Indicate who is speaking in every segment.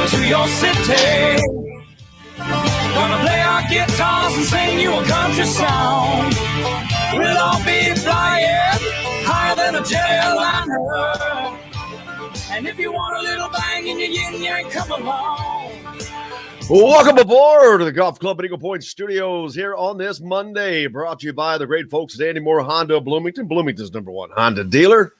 Speaker 1: to your city. Gonna play our guitars and sing you a country song. We'll all be flying higher than a jetliner. And if you want a little bang in your yin yang, come along.
Speaker 2: Welcome aboard the Golf Club at Eagle Point Studios here on this Monday, brought to you by the great folks at Andy Moore Honda of Bloomington, Bloomington's #1 Honda dealer.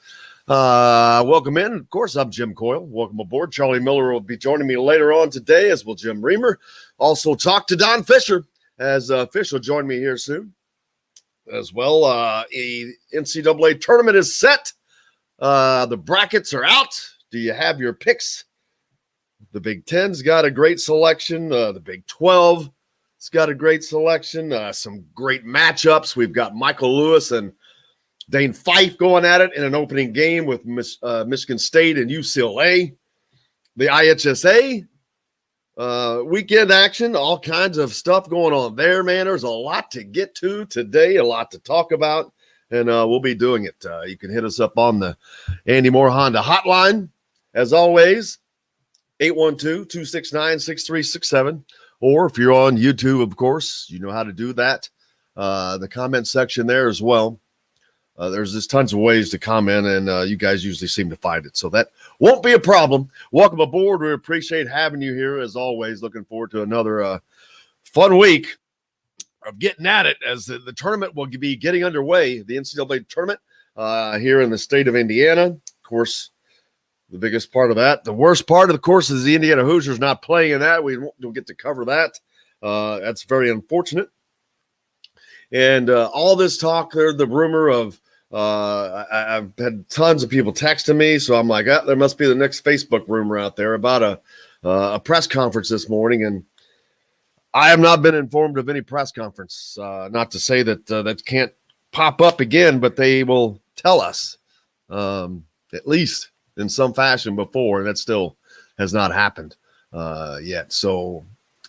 Speaker 2: Welcome in. Of course, I'm Jim Coyle. Welcome aboard. Charlie Miller will be joining me later on today, as will Jim Reamer. Also talk to Don Fischer, as Fischer will join me here soon as well. A NCAA tournament is set. The brackets are out. Do you have your picks? The Big Ten's got a great selection. The Big 12's got a great selection. Some great matchups. We've got Michael Lewis and Dane Fife going at it in an opening game with Michigan State and UCLA. The IHSA weekend action, all kinds of stuff going on there, man. There's a lot to get to today, a lot to talk about, and we'll be doing it. You can hit us up on the Andy Moore Honda hotline, as always, 812-269-6367. Or if you're on YouTube, of course, you know how to do that. The comment section there as well. There's just tons of ways to comment, and you guys usually seem to find it. So that won't be a problem. Welcome aboard. We appreciate having you here, as always. Looking forward to another fun week of getting at it, as the tournament will be getting underway, the NCAA tournament here in the state of Indiana. Of course, the biggest part of that. The worst part, of course, is the Indiana Hoosiers not playing in that. We don't get to cover that. That's very unfortunate. And all this talk, the rumor of, I've had tons of people texting me, so I'm like, there must be the next Facebook rumor out there about a press conference this morning, and I have not been informed of any press conference. Not to say that that can't pop up again, but they will tell us at least in some fashion before, and that still has not happened yet. So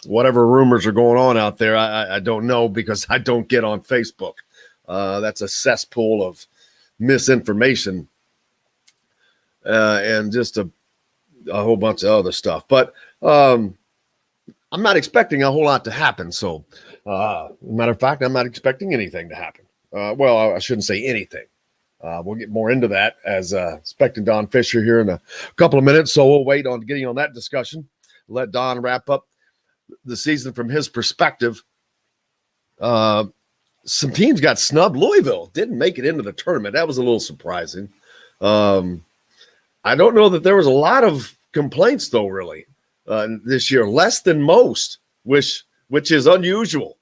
Speaker 2: whatever rumors are going on out there, I don't know, because I don't get on Facebook. That's a cesspool of misinformation and just a whole bunch of other stuff. But I'm not expecting a whole lot to happen. So, matter of fact, I'm not expecting anything to happen. Well, I shouldn't say anything. We'll get more into that, as expecting Don Fischer here in a couple of minutes. So we'll wait on getting on that discussion. Let Don wrap up the season from his perspective. Some teams got snubbed. Louisville didn't make it into the tournament. That was a little surprising. I don't know that there was a lot of complaints, though, really, this year. Less than most, which is unusual.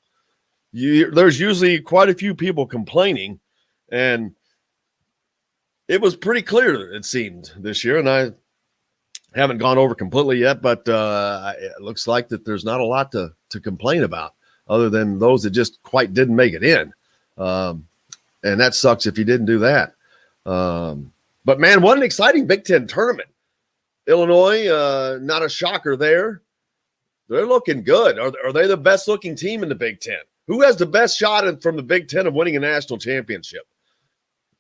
Speaker 2: There's usually quite a few people complaining, and it was pretty clear, it seemed, this year. And I haven't gone over completely yet, but it looks like that there's not a lot to complain about, other than those that just quite didn't make it in. And that sucks if you didn't do that. But, man, what an exciting Big Ten tournament. Illinois, not a shocker there. They're looking good. Are they the best-looking team in the Big Ten? Who has the best shot from the Big Ten of winning a national championship?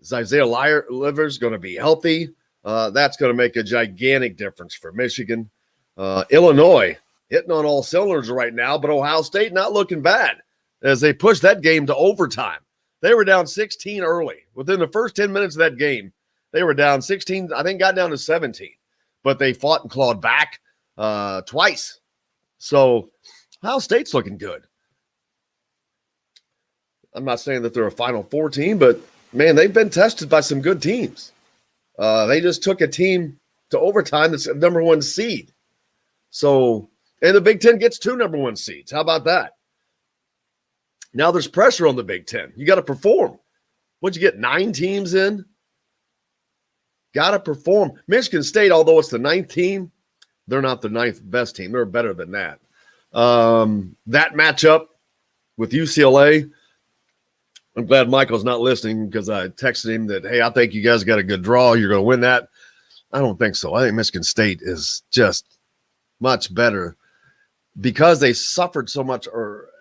Speaker 2: Is Isaiah Livers going to be healthy? That's going to make a gigantic difference for Michigan. Illinois hitting on all cylinders right now, but Ohio State not looking bad as they pushed that game to overtime. They were down 16 early. Within the first 10 minutes of that game, they were down 16, I think got down to 17. But they fought and clawed back twice. So Ohio State's looking good. I'm not saying that they're a Final Four team, but, man, they've been tested by some good teams. They just took a team to overtime that's #1 seed. So, and the Big Ten gets 2 #1 seeds. How about that? Now there's pressure on the Big Ten. You got to perform. What'd you get, 9 teams in? Got to perform. Michigan State, although it's the 9th team, they're not the 9th best team. They're better than that. That matchup with UCLA, I'm glad Michael's not listening, because I texted him that, hey, I think you guys got a good draw. You're going to win that. I don't think so. I think Michigan State is just much better because they suffered so much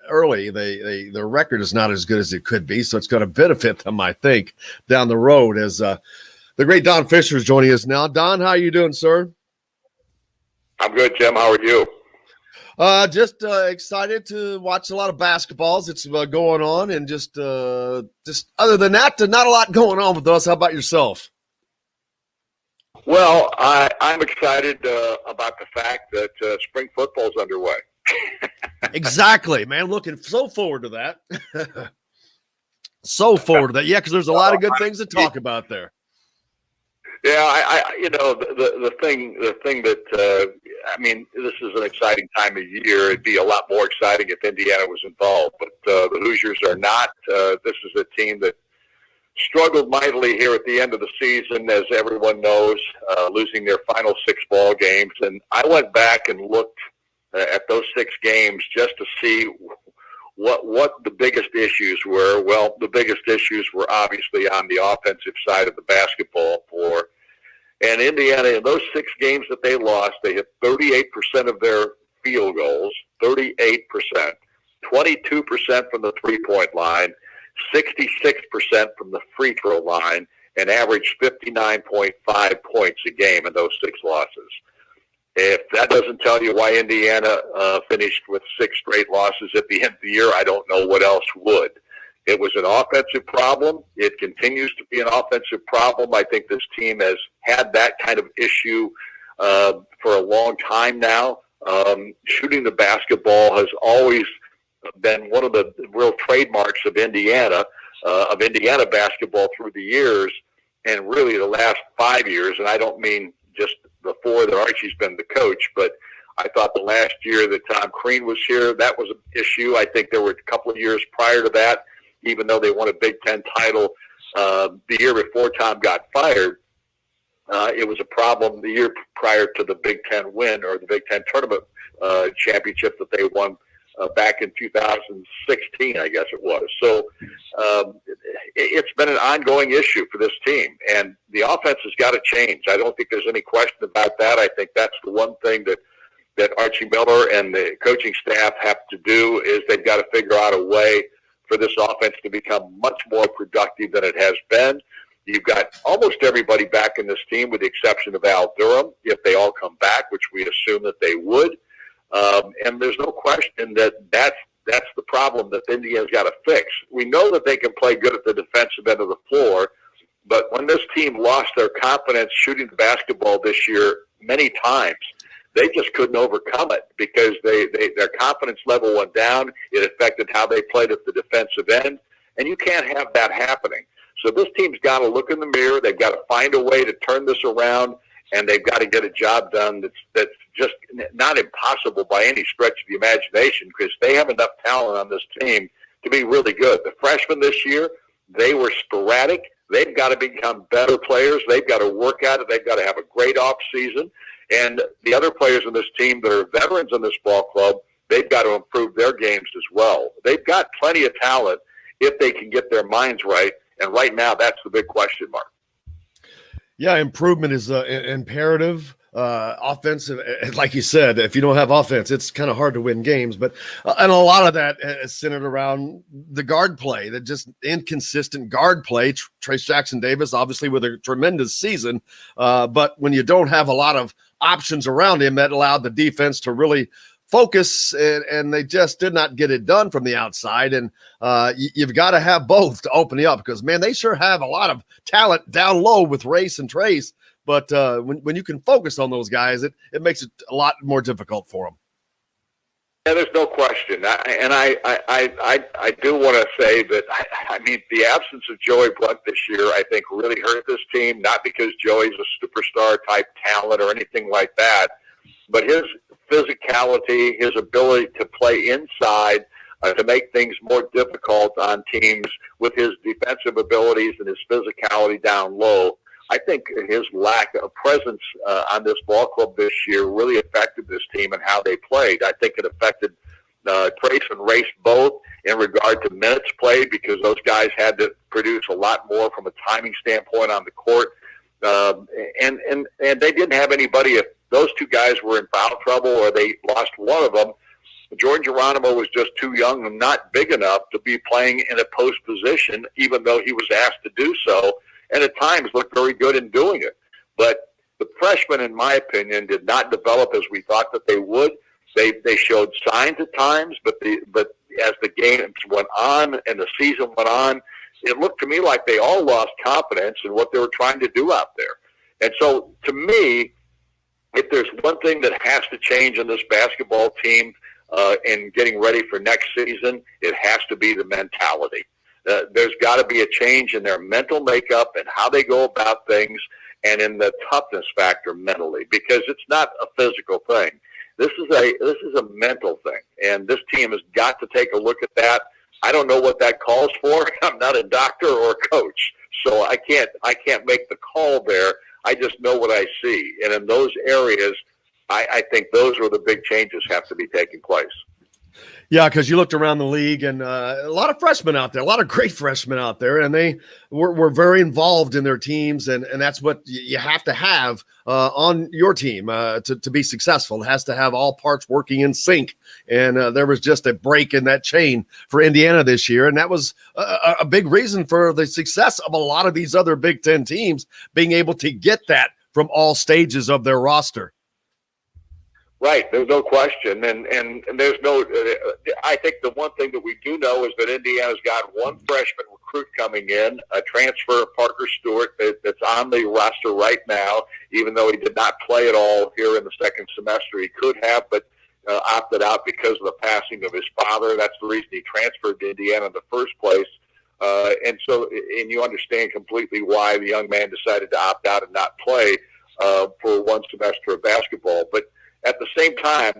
Speaker 2: early. Their record is not as good as it could be, so it's going to benefit them, I think, down the road. As the great Don Fischer is joining us now. Don, how are you doing, sir?
Speaker 3: I'm good, Jim. How are you?
Speaker 2: Just excited to watch a lot of basketballs. It's going on, and just other than that, not a lot going on with us. How about yourself?
Speaker 3: Well, I'm excited about the fact that spring football's underway.
Speaker 2: Exactly, man. Looking so forward to that. So forward to that. Yeah, because there's a lot of good things to talk about there.
Speaker 3: Yeah, the thing that I mean, this is an exciting time of year. It'd be a lot more exciting if Indiana was involved, but the Hoosiers are not. This is a team that struggled mightily here at the end of the season, as everyone knows, losing their final 6 ball games. And I went back and looked at those 6 games just to see what the biggest issues were. Well, the biggest issues were obviously on the offensive side of the basketball floor. And Indiana, in those 6 games that they lost, they hit 38% of their field goals, 38%, 22% from the three-point line, 66% from the free throw line, and averaged 59.5 points a game in those 6 losses. If that doesn't tell you why Indiana finished with 6 straight losses at the end of the year, I don't know what else would. It was an offensive problem. It continues to be an offensive problem. I think this team has had that kind of issue for a long time now. Shooting the basketball has always been one of the real trademarks of Indiana basketball through the years, and really the last 5 years. And I don't mean just the 4 that Archie's been the coach, but I thought the last year that Tom Crean was here, that was an issue. I think there were a couple of years prior to that, even though they won a Big Ten title the year before Tom got fired. It was a problem the year prior to the Big Ten win, or the Big Ten tournament championship that they won back in 2016, I guess it was. So it's been an ongoing issue for this team, and the offense has got to change. I don't think there's any question about that. I think that's the one thing that Archie Miller and the coaching staff have to do, is they've got to figure out a way for this offense to become much more productive than it has been. You've got almost everybody back in this team, with the exception of Al Durham, if they all come back, which we assume that they would. And there's no question that's the problem that Indiana's got to fix. We know that they can play good at the defensive end of the floor, but when this team lost their confidence shooting the basketball this year many times, they just couldn't overcome it because their confidence level went down. It affected how they played at the defensive end, and you can't have that happening. So this team's got to look in the mirror. They've got to find a way to turn this around, and they've got to get a job done that's just not impossible by any stretch of the imagination, because they have enough talent on this team to be really good. The freshmen this year, they were sporadic. They've got to become better players. They've got to work at it. They've got to have a great offseason. And the other players on this team that are veterans in this ball club, they've got to improve their games as well. They've got plenty of talent if they can get their minds right. And right now, that's the big question mark.
Speaker 2: Yeah, improvement is imperative. Offensive, like you said, if you don't have offense, it's kind of hard to win games. But and a lot of that is centered around the guard play, that just inconsistent guard play. Trace Jackson Davis, obviously, with a tremendous season, but when you don't have a lot of options around him, that allowed the defense to really focus, and they just did not get it done from the outside. And you've got to have both to open it up, because, man, they sure have a lot of talent down low with Race and Trace. But when you can focus on those guys, it makes it a lot more difficult for them.
Speaker 3: Yeah, there's no question. I do want to say that, I mean, the absence of Joey Blunt this year, I think, really hurt this team, not because Joey's a superstar-type talent or anything like that, but his physicality, his ability to play inside, to make things more difficult on teams with his defensive abilities and his physicality down low. I think his lack of presence on this ball club this year really affected this team and how they played. I think it affected Trace and Race both in regard to minutes played, because those guys had to produce a lot more from a timing standpoint on the court. And they didn't have anybody. If those two guys were in foul trouble or they lost one of them, Jordan Geronimo was just too young and not big enough to be playing in a post position, even though he was asked to do so, and at times looked very good in doing it. But The freshmen, in my opinion, did not develop as we thought that they would. They showed signs at times, but as the games went on and the season went on, it looked to me like they all lost confidence in what they were trying to do out there. And so, to me, if there's one thing that has to change in this basketball team in getting ready for next season, it has to be the mentality. There's got to be a change in their mental makeup and how they go about things, and in the toughness factor mentally, because it's not a physical thing. This is a mental thing, and this team has got to take a look at that. I don't know what that calls for. I'm not a doctor or a coach, so I can't make the call there. I just know what I see, and in those areas, I think those are the big changes have to be taking place.
Speaker 2: Yeah, because you looked around the league and a lot of freshmen out there, a lot of great freshmen out there, and they were very involved in their teams, and that's what you have to have on your team to be successful. It has to have all parts working in sync, and there was just a break in that chain for Indiana this year, and that was a big reason for the success of a lot of these other Big Ten teams being able to get that from all stages of their roster.
Speaker 3: Right, there's no question, and there's no. I think the one thing that we do know is that Indiana's got one freshman recruit coming in, a transfer, Parker Stewart, that's on the roster right now. Even though he did not play at all here in the second semester, he could have, but opted out because of the passing of his father. That's the reason he transferred to Indiana in the first place. And you understand completely why the young man decided to opt out and not play for one semester of basketball, but. At the same time,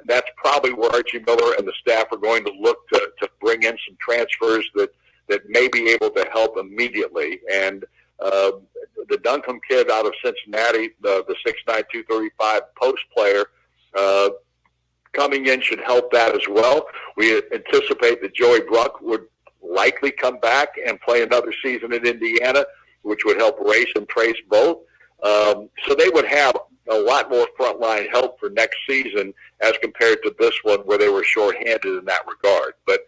Speaker 3: that's probably where Archie Miller and the staff are going to look to bring in some transfers that may be able to help immediately. And the Duncombe kid out of Cincinnati, the 6'9", 235 post player, coming in should help that as well. We anticipate that Joey Bruck would likely come back and play another season in Indiana, which would help Race and Trace both. So they would have a lot more frontline help for next season as compared to this one where they were shorthanded in that regard. But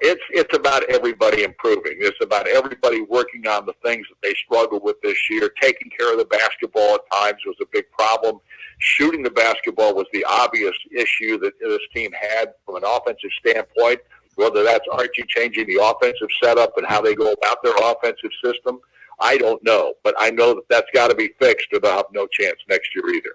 Speaker 3: it's about everybody improving. It's about everybody working on the things that they struggled with this year. Taking care of the basketball at times was a big problem. Shooting the basketball was the obvious issue that this team had from an offensive standpoint, whether that's Archie changing the offensive setup and how they go about their offensive system. I don't know, but I know that that's got to be fixed or they'll have no chance next year either.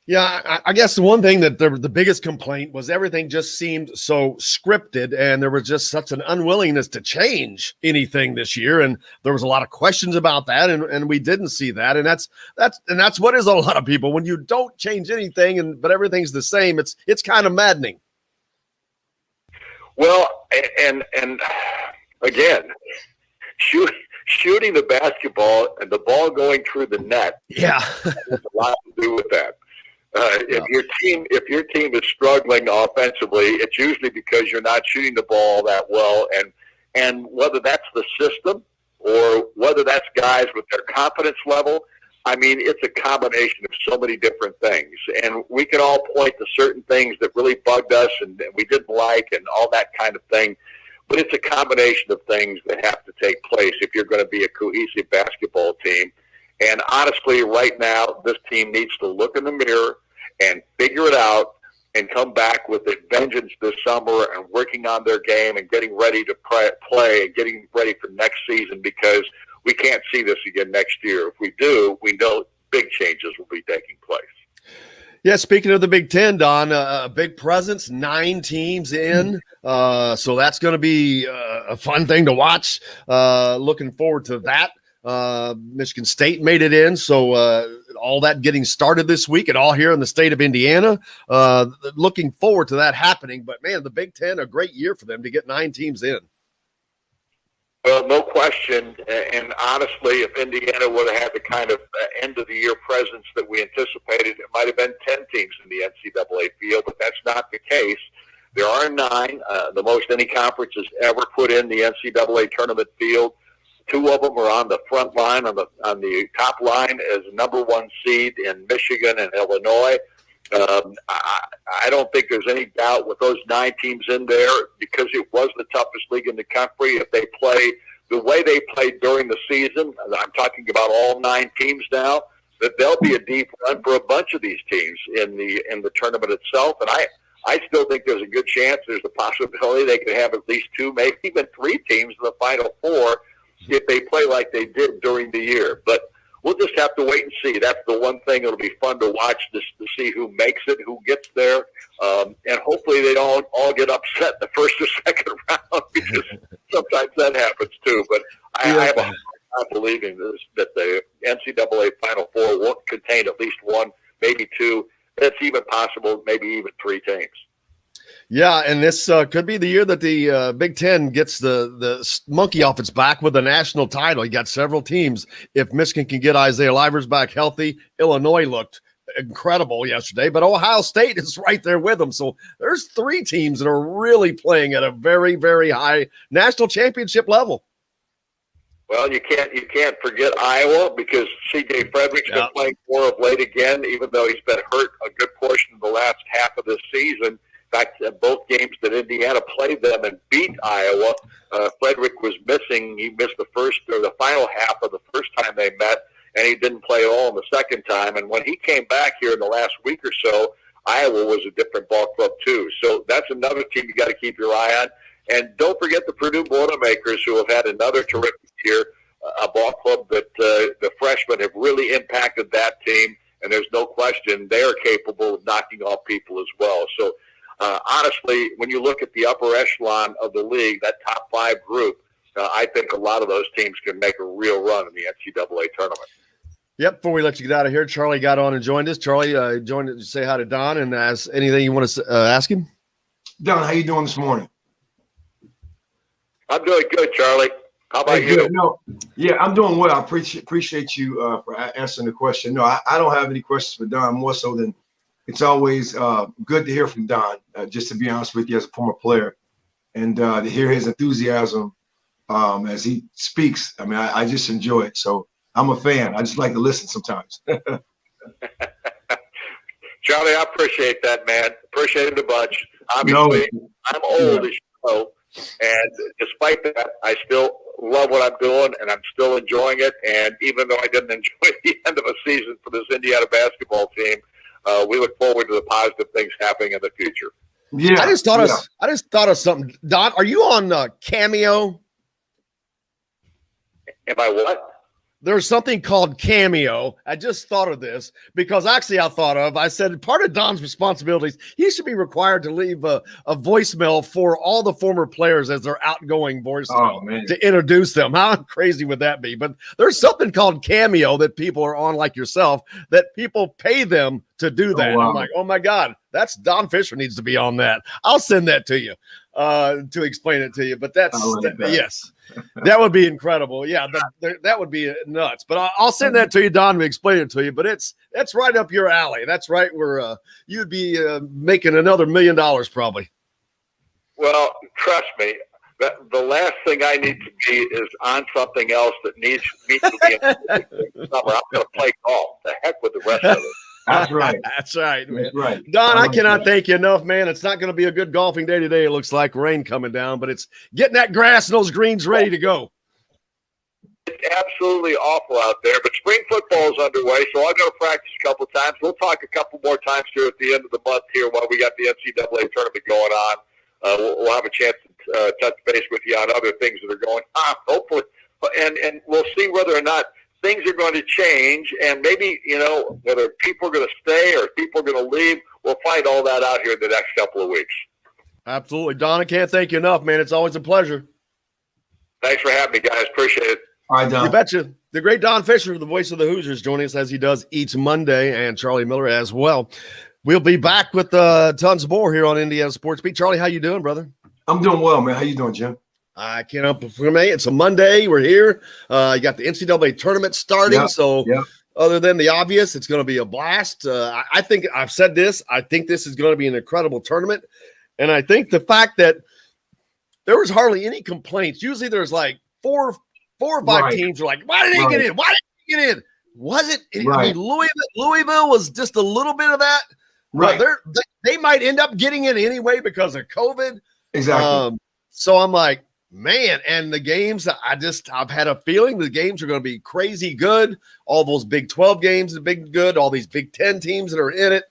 Speaker 2: Yeah, I guess the one thing that the biggest complaint was everything just seemed so scripted, and there was just such an unwillingness to change anything this year, and there was a lot of questions about that, and we didn't see that, and that's what is a lot of people when you don't change anything, but everything's the same. It's kind of maddening.
Speaker 3: Well, and again, shooting the basketball and the ball going through the net,
Speaker 2: yeah,
Speaker 3: has a lot to do with that. If your team is struggling offensively, it's usually because you're not shooting the ball that well, and whether that's the system or whether that's guys with their confidence level. I mean, it's a combination of so many different things, and we can all point to certain things that really bugged us and we didn't like and all that kind of thing. But it's a combination of things that have to take place if you're going to be a cohesive basketball team. And honestly, right now, this team needs to look in the mirror and figure it out and come back with a vengeance this summer and working on their game and getting ready to play and getting ready for next season, because we can't see this again next year. If we do, we know big changes will be taking place.
Speaker 2: Yeah, speaking of the Big Ten, Don, a big presence, 9 teams in. So that's going to be a fun thing to watch. Looking forward to that. Michigan State made it in. So all that getting started this week and all here in the state of Indiana. Looking forward to that happening. But, man, the Big Ten, a great year for them to get 9 teams in.
Speaker 3: Well, no question. And honestly, if Indiana would have had the kind of end-of-the-year presence that we anticipated, it might have been 10 teams in the NCAA field, but that's not the case. There are 9, the most any conference has ever put in the NCAA tournament field. 2 of them are on the front line, on the top line as number 1 seed in Michigan and Illinois. I don't think there's any doubt with those 9 teams in there, because it was the toughest league in the country. If they play the way they played during the season, I'm talking about all 9 teams now, that there'll be a deep run for a bunch of these teams in the tournament itself. And I still think there's a good chance, there's a possibility they could have at least 2, maybe even 3 teams in the Final Four if they play like they did during the year. But we'll just have to wait and see. That's the one thing that'll be fun to watch, just to see who makes it, who gets there. And hopefully they don't all get upset in the first or second round, because sometimes that happens too. But I have a hard time believing that the NCAA Final Four won't contain at least 1, maybe 2. That's even possible, maybe even 3 teams.
Speaker 2: Yeah, and this could be the year that the Big Ten gets the monkey off its back with a national title. You got several teams. If Michigan can get Isaiah Livers back healthy, Illinois looked incredible yesterday, but Ohio State is right there with them. So there's 3 teams that are really playing at a very, very high national championship level.
Speaker 3: Well, you can't forget Iowa, because C.J. Frederick's been playing more of late again, even though he's been hurt a good portion of the last half of this season. In fact, both games that Indiana played them and beat Iowa, Frederick was missing. He missed the first or the final half of the first time they met, and he didn't play at all in the second time. And when he came back here in the last week or so, Iowa was a different ball club too. So that's another team you got to keep your eye on. And don't forget the Purdue Boilermakers, who have had another terrific year, a ball club that the freshmen have really impacted that team, and there's no question they are capable of knocking off people as well. So, honestly, when you look at the upper echelon of the league, that top 5 group, I think a lot of those teams can make a real run in the NCAA tournament.
Speaker 2: Yep. Before we let you get out of here, Charlie got on and joined us. Charlie, joined to say hi to Don and ask anything you want to ask him.
Speaker 4: Don, how you doing this morning?
Speaker 3: I'm doing good, Charlie. How about you?
Speaker 4: Good. No, yeah, I'm doing well. I appreciate you for answering the question. No, I don't have any questions for Don, more so than it's always good to hear from Don, just to be honest with you, as a former player, and to hear his enthusiasm as he speaks. I mean, I just enjoy it. So I'm a fan. I just like to listen sometimes.
Speaker 3: Charlie, I appreciate that, man. Appreciate it a bunch. Obviously, I'm old, as you know, and despite that, I still love what I'm doing, and I'm still enjoying it. And even though I didn't enjoy the end of a season for this Indiana basketball team, we look forward to the positive things happening in the future.
Speaker 2: Yeah, I just thought of something. Don, are you on Cameo?
Speaker 3: Am I what?
Speaker 2: There's something called Cameo. I just thought of this because actually I said part of Don's responsibilities, he should be required to leave a voicemail for all the former players as their outgoing voicemail to introduce them. How crazy would that be? But there's something called Cameo that people are on, like yourself, that people pay them to do that. I'm like, oh my God, that's Don Fischer needs to be on that. I'll send that to you to explain it to you. But yes. That would be incredible. Yeah, that would be nuts. But I'll send that to you, Don, to explain it to you. But that's right up your alley. That's right where you'd be making another $1 million probably.
Speaker 3: Well, trust me, the last thing I need to be is on something else that needs me to be in summer. I'm going to play golf. The heck with the rest of it.
Speaker 4: That's right.
Speaker 2: That's right, man.
Speaker 4: That's right.
Speaker 2: Don, I cannot thank you enough, man. It's not going to be a good golfing day today. It looks like rain coming down, but it's getting that grass and those greens ready to go.
Speaker 3: It's absolutely awful out there, but spring football is underway, so I'll go practice a couple times. We'll talk a couple more times here at the end of the month here while we got the NCAA tournament going on. We'll have a chance to touch base with you on other things that are going on, hopefully, and we'll see whether or not things are going to change, and maybe, whether people are going to stay or people are going to leave. We'll find all that out here in the next couple of weeks.
Speaker 2: Absolutely. Don, I can't thank you enough, man. It's always a pleasure.
Speaker 3: Thanks for having me, guys. Appreciate it.
Speaker 4: All right, Don.
Speaker 2: You betcha. The great Don Fischer, the voice of the Hoosiers, joining us as he does each Monday, and Charlie Miller as well. We'll be back with tons more here on Indiana Sports Beat. Charlie, how you doing, brother?
Speaker 4: I'm doing well, man. How you doing, Jim?
Speaker 2: I can't help for me. It's a Monday. We're here. You got the NCAA tournament starting. Other than the obvious, it's going to be a blast. I think I've said this. I think this is going to be an incredible tournament. And I think the fact that there was hardly any complaints. Usually there's like four or five teams are like, why did he get in? Why did he get in? Was it? I mean, Louisville was just a little bit of that.
Speaker 4: Right.
Speaker 2: They might end up getting in anyway because of COVID.
Speaker 4: Exactly.
Speaker 2: So I'm like, Man, and the games, I've had a feeling the games are going to be crazy good. All those Big 12 games are big good. All these Big 10 teams that are in it.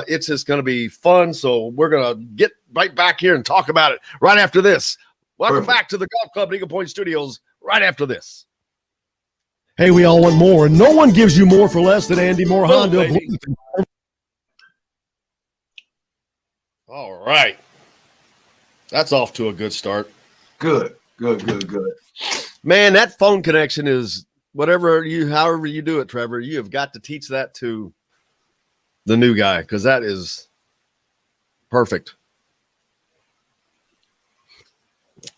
Speaker 2: It's just going to be fun. So we're going to get right back here and talk about it right after this. Welcome back to the Golf Club at Eagle Point Studios right after this.
Speaker 5: Hey, we all want more, and no one gives you more for less than Andy Moore Honda.
Speaker 2: All right. That's off to a good start.
Speaker 4: Good.
Speaker 2: Man, that phone connection is however you do it, Trevor. You have got to teach that to the new guy because that is perfect.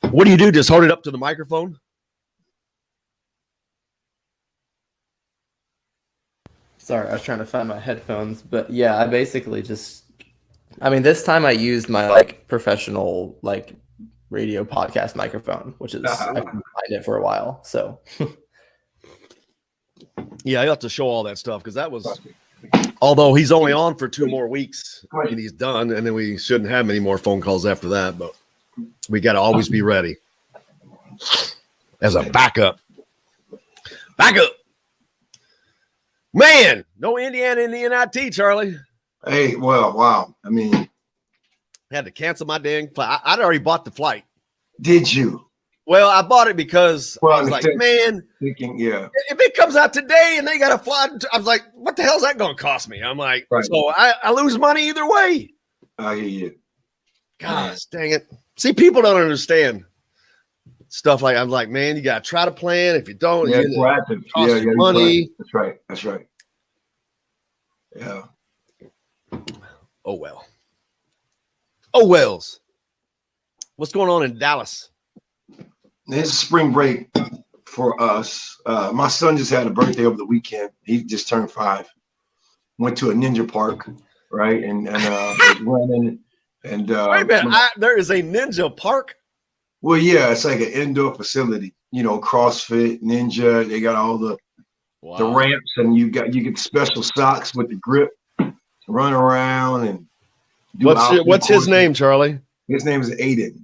Speaker 2: What do you do? Just hold it up to the microphone?
Speaker 6: Sorry, I was trying to find my headphones, but yeah, I basically this time I used my professional radio podcast microphone, which is I couldn't find it for a while. So
Speaker 2: yeah, I have to show all that stuff because that was, although he's only on for 2 more weeks and he's done, and then we shouldn't have many more phone calls after that, but we got to always be ready as a backup. Man, no Indiana in the NIT, Charlie.
Speaker 4: Hey, well, wow. I mean,
Speaker 2: had to cancel my dang flight. I'd already bought the flight.
Speaker 4: Did you?
Speaker 2: Well, I bought it because I was like, man,
Speaker 4: thinking, yeah.
Speaker 2: If it comes out today and they got a flight, I was like, what the hell is that going to cost me? I'm like, right. So I lose money either way.
Speaker 4: I hear you.
Speaker 2: Gosh, dang it. See, people don't understand stuff like, I'm like, man, you got to try to plan. If you don't,
Speaker 4: yeah,
Speaker 2: it costs you money.
Speaker 4: That's right. Yeah.
Speaker 2: Oh, well. Oh, Wells. What's going on in Dallas?
Speaker 4: It's spring break for us. My son just had a birthday over the weekend. He just turned 5. Went to a ninja park, right? And was running. And
Speaker 2: wait a minute, there is a ninja park?
Speaker 4: Well, yeah, it's like an indoor facility. CrossFit, ninja. They got all the ramps, and you get special socks with the grip. Run around and
Speaker 2: what's his name, Charlie?
Speaker 4: His name is Aiden.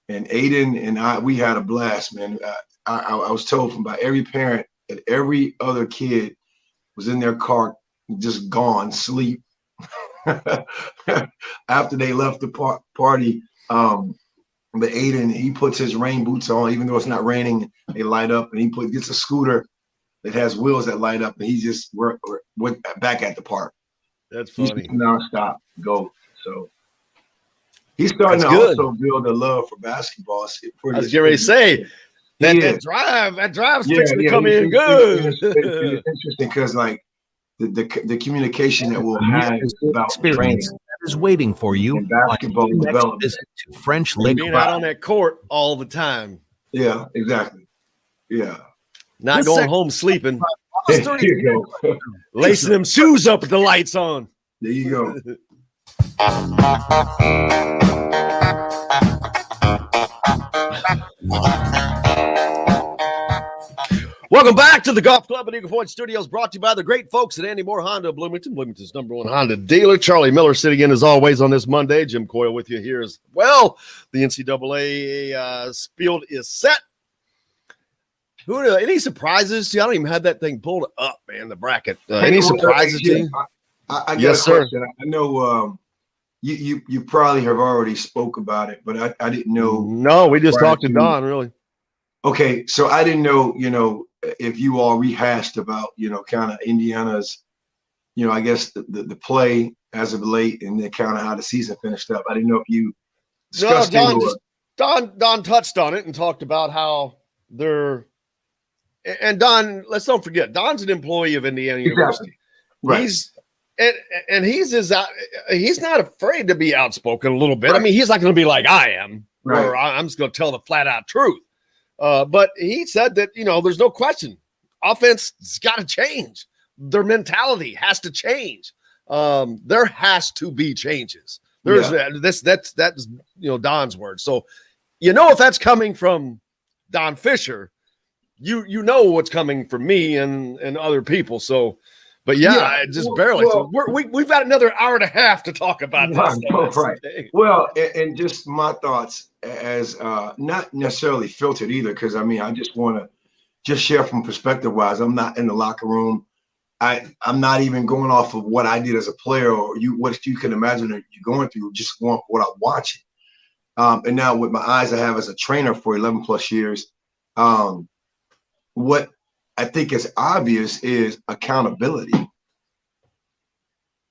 Speaker 4: And Aiden and we had a blast, man. I was told from by every parent that every other kid was in their car, just gone, sleep. After they left the party, but Aiden, he puts his rain boots on, even though it's not raining, they light up, and he gets a scooter that has wheels that light up, and he just went back at the park.
Speaker 2: That's funny.
Speaker 4: He's nonstop go. So he's starting to also build a love for basketball.
Speaker 2: I was getting ready to say that drive's fixing to come in good.
Speaker 4: It's interesting because the communication that we'll have about training
Speaker 7: is waiting for you.
Speaker 4: And basketball development.
Speaker 7: Visit to French Lake.
Speaker 2: Being out on that court all the time.
Speaker 4: Yeah, exactly. Yeah.
Speaker 2: Not going home sleeping.
Speaker 4: There you go.
Speaker 2: Lacing them shoes up with the lights on.
Speaker 4: There you go.
Speaker 2: Welcome back to the Golf Club at Eagle Point Studios, brought to you by the great folks at Andy Moore Honda of Bloomington, Bloomington's #1 Honda dealer. Charlie Miller sitting in as always on this Monday. Jim Coyle with you here as well. The NCAA field is set. Any surprises? I don't even have that thing pulled up, man, the bracket. Any surprises to you?
Speaker 4: I got a question. I know you probably have already spoke about it, but I didn't know.
Speaker 2: No, we just talked to Don, really.
Speaker 4: Okay, so I didn't know, if you all rehashed about, kind of Indiana's, I guess the play as of late and then kind of how the season finished up. I didn't know if you discussed
Speaker 2: Don touched on it and talked about how they're. And Don, let's don't forget, Don's an employee of Indiana University.
Speaker 4: Right.
Speaker 2: He's not afraid to be outspoken a little bit. Right. I mean, he's not going to be like I am, right, or I'm just going to tell the flat out truth. But he said that, there's no question. Offense has got to change. Their mentality has to change. There has to be changes. That's Don's word. So, if that's coming from Don Fischer, you know what's coming from me and other people. So But just barely.
Speaker 4: Well,
Speaker 2: so we've got another hour and a half to talk about this.
Speaker 4: Right. Well, and just my thoughts as not necessarily filtered either, because I mean, I just want to just share from perspective wise. I'm not in the locker room. I'm not even going off of what I did as a player or what you can imagine that you're going through, just going for what I'm watching. And now with my eyes I have as a trainer for 11 plus years, what I think is obvious is accountability.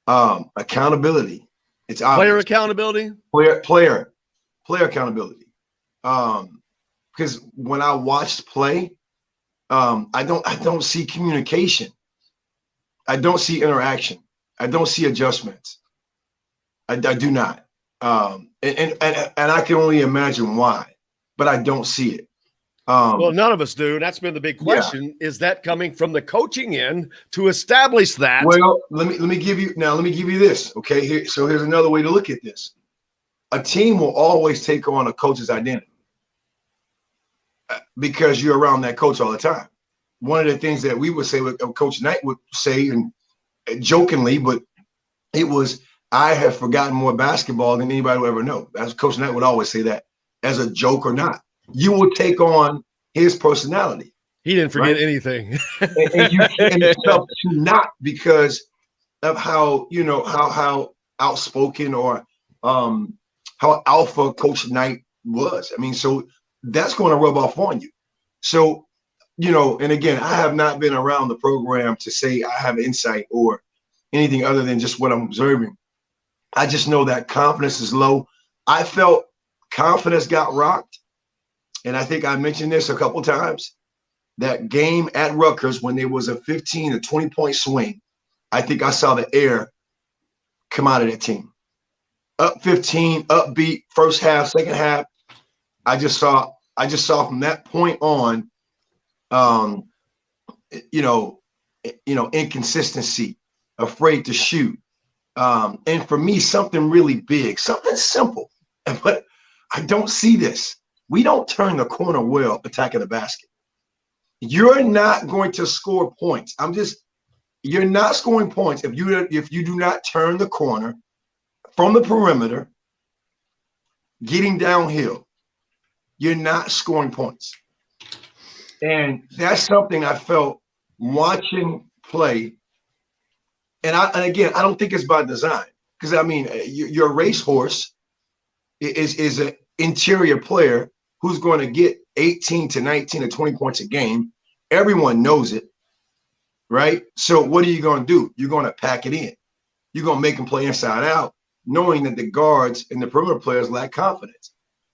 Speaker 4: Accountability. It's obvious.
Speaker 2: Player accountability.
Speaker 4: Player accountability. Because when I watched play, I don't see communication. I don't see interaction. I don't see adjustments. I do not. And I can only imagine why, but I don't see it.
Speaker 2: Well, none of us do. That's been the big question. Yeah. Is that coming from the coaching end to establish that?
Speaker 4: Well, let me give you this. Okay. Here's another way to look at this. A team will always take on a coach's identity because you're around that coach all the time. One of the things that we would say, what Coach Knight would say, and jokingly, but it was, I have forgotten more basketball than anybody will ever know. As Coach Knight would always say that, as a joke or not. You will take on his personality.
Speaker 2: He didn't forget anything.
Speaker 4: and you can yourself to not because of how, how outspoken or how alpha Coach Knight was. I mean, so that's going to rub off on you. So, and again, I have not been around the program to say I have insight or anything other than just what I'm observing. I just know that confidence is low. I felt confidence got rocked. And I think I mentioned this a couple of times. That game at Rutgers, when there was a 15 to 20 point swing, I think I saw the air come out of that team. Up 15, upbeat, first half, second half. I just saw from that point on, inconsistency, afraid to shoot. And for me, something really big, something simple, but I don't see this. We don't turn the corner well attacking the basket. You're not going to score points. You're not scoring points if you do not turn the corner from the perimeter, getting downhill. You're not scoring points. And that's something I felt watching play. And again, I don't think it's by design. Because, I mean, your racehorse is an interior player who's going to get 18 to 19 to 20 points a game. Everyone knows it, right? So what are you going to do? You're going to pack it in. You're going to make them play inside out, knowing that the guards and the perimeter players lack confidence.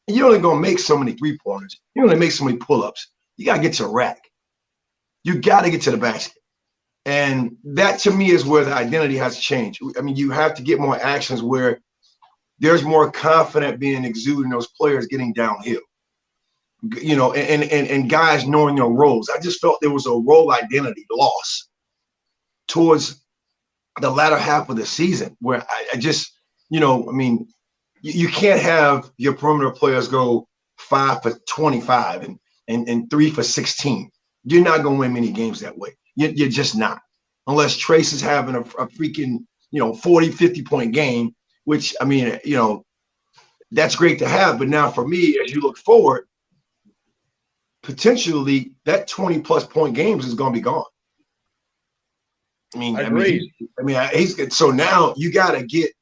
Speaker 4: And you're only going to make so many three-pointers. You're only make so many pull-ups. You got to get to the rack. You got to get to the basket. And that, to me, is where the identity has to change. I mean, you have to get more actions where there's more confidence being exuded in those players getting downhill. And guys knowing their roles. I just felt there was a role identity loss towards the latter half of the season where I just, you can't have your perimeter players go 5 for 25 and 3 for 16. You're not going to win many games that way. You're just not. Unless Trace is having a freaking, 40, 50 point game, which, I mean, that's great to have. But now for me, as you look forward, potentially that 20 plus point games is going to be gone. I agree. So now you got to get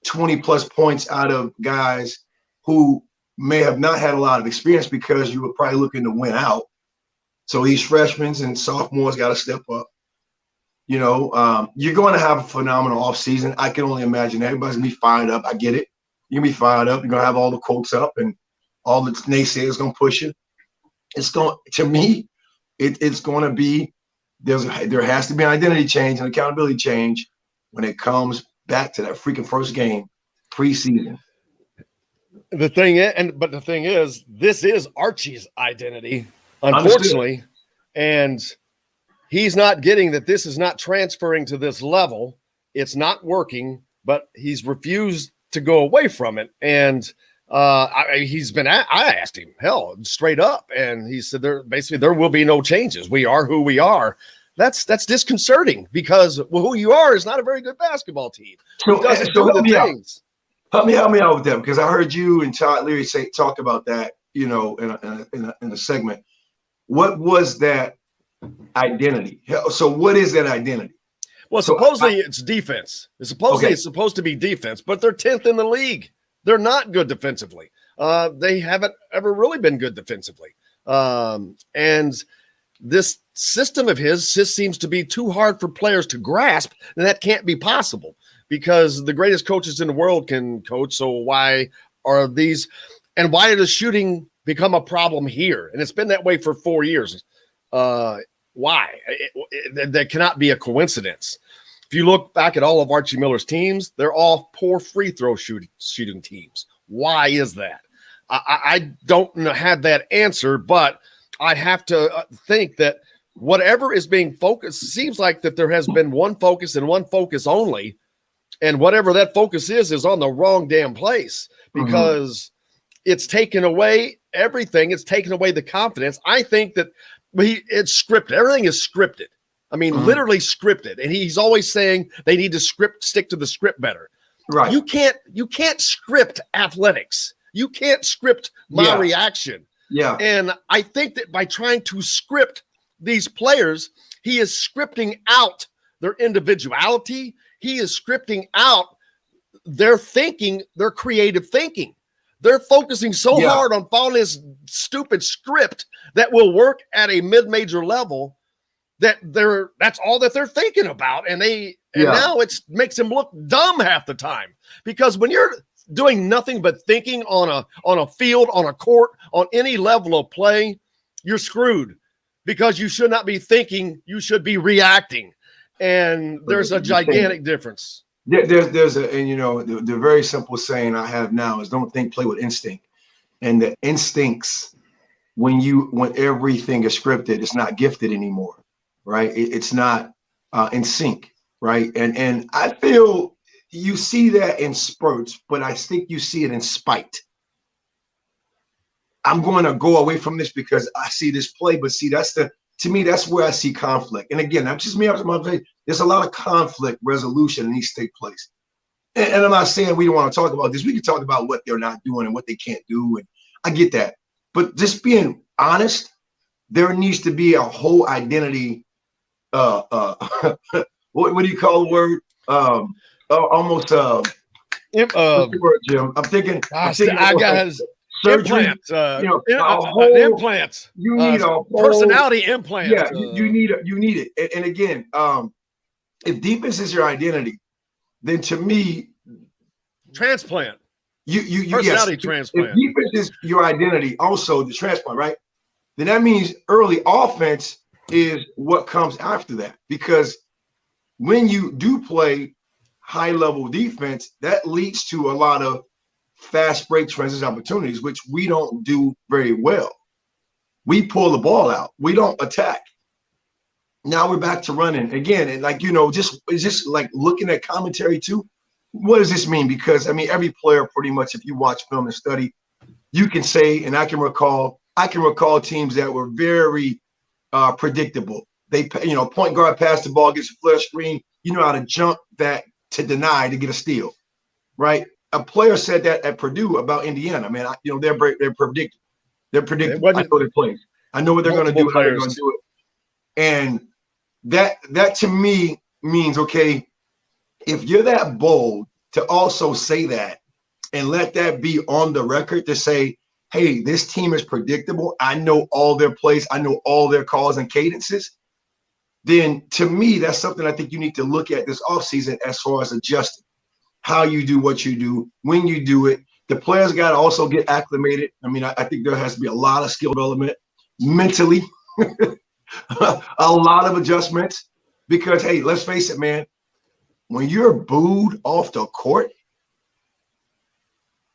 Speaker 4: 20 plus points out of guys who may have not had a lot of experience because you were probably looking to win out. So these freshmen and sophomores got to step up. You're going to have a phenomenal offseason. I can only imagine everybody's going to be fired up. I get it. You're going to be fired up. You're going to have all the quotes up and all the naysayers going to push you. It's going to me, it's going to be there has to be an identity change and accountability change when it comes back to that freaking first game preseason.
Speaker 2: The thing is, this is Archie's identity, unfortunately, and he's not getting that. This is not transferring to this level. It's not working, but he's refused to go away from it. And I asked him, hell, straight up, and he said there will be no changes. We are who we are. that's disconcerting because who you are is not a very good basketball team.
Speaker 4: So,
Speaker 2: Who doesn't
Speaker 4: so
Speaker 2: do
Speaker 4: help
Speaker 2: the
Speaker 4: me out.
Speaker 2: things.
Speaker 4: Help me out with them, because I heard you and Todd Leary talk about that, you know, in a segment. What was that identity? So what is that identity?
Speaker 2: Well,
Speaker 4: So
Speaker 2: supposedly it's defense. It's supposed to be defense, but they're 10th in the league. They're not good defensively. They haven't ever really been good defensively. And this system of his just seems to be too hard for players to grasp, and that can't be possible because the greatest coaches in the world can coach. So why are these, and why does shooting become a problem here? And it's been that way for 4 years. Why? That cannot be a coincidence. If you look back at all of Archie Miller's teams, they're all poor free throw shooting teams. Why is that? I don't have that answer, but I have to think that whatever is being focused, seems like that there has been one focus and one focus only, and whatever that focus is on the wrong damn place because it's taken away everything. It's taken away the confidence. I think that it's scripted. Everything is scripted. I mean, literally scripted. And he's always saying they need to stick to the script better.
Speaker 4: right.
Speaker 2: You can't script athletics. You can't script my reaction.
Speaker 4: Yeah.
Speaker 2: And I think that by trying to script these players, he is scripting out their individuality. He is scripting out their thinking, their creative thinking. They're focusing so hard on following this stupid script that will work at a mid-major level that that's all that they're thinking about. And now it makes them look dumb half the time, because when you're doing nothing but thinking on a field, on a court, on any level of play, you're screwed, because you should not be thinking, you should be reacting. And there's a gigantic difference.
Speaker 4: There's and you know, the very simple saying I have now is don't think, play with instinct. And the instincts, when everything is scripted, it's not gifted anymore, right? It's not in sync, right? And I feel you see that in spurts, but I think you see it in spite. I'm going to go away from this because I see this play, but see, to me, that's where I see conflict. And again, that's just me. There's a lot of conflict resolution that needs to take place. And I'm not saying we don't want to talk about this. We can talk about what they're not doing and what they can't do. And I get that. But just being honest, there needs to be a whole identity. What do you call the word? Almost what's the word, Jim? I'm thinking
Speaker 2: I got
Speaker 4: surgery,
Speaker 2: implants, implants.
Speaker 4: You need a whole
Speaker 2: personality implant.
Speaker 4: Yeah, you need it. And again, if defense is your identity, then to me,
Speaker 2: transplant.
Speaker 4: You
Speaker 2: personality transplant.
Speaker 4: If defense is your identity, also the transplant, right? Then that means early offense is what comes after that, because when you do play high level defense, that leads to a lot of fast break transition opportunities, which we don't do very well. We pull the ball out. We don't attack. Now we're back to running again. And like, you know, it's just like looking at commentary too. What does this mean? Because I mean, every player pretty much, if you watch film and study, you can say, and I can recall teams that were very predictable. They, you know, point guard passed the ball, gets a flare screen. You know how to jump that to deny to get a steal, right? A player said that at Purdue about Indiana. Man, they're predictable. They're predictable. I know their plays. I know what they're going to do, how they're going to do it. And that to me means, okay, if you're that bold to also say that and let that be on the record to say, hey, this team is predictable. I know all their plays. I know all their calls and cadences. Then to me, that's something I think you need to look at this offseason as far as adjusting how you do what you do, when you do it. The players got to also get acclimated. I mean, I think there has to be a lot of skill development mentally, a lot of adjustments, because, hey, let's face it, man, when you're booed off the court,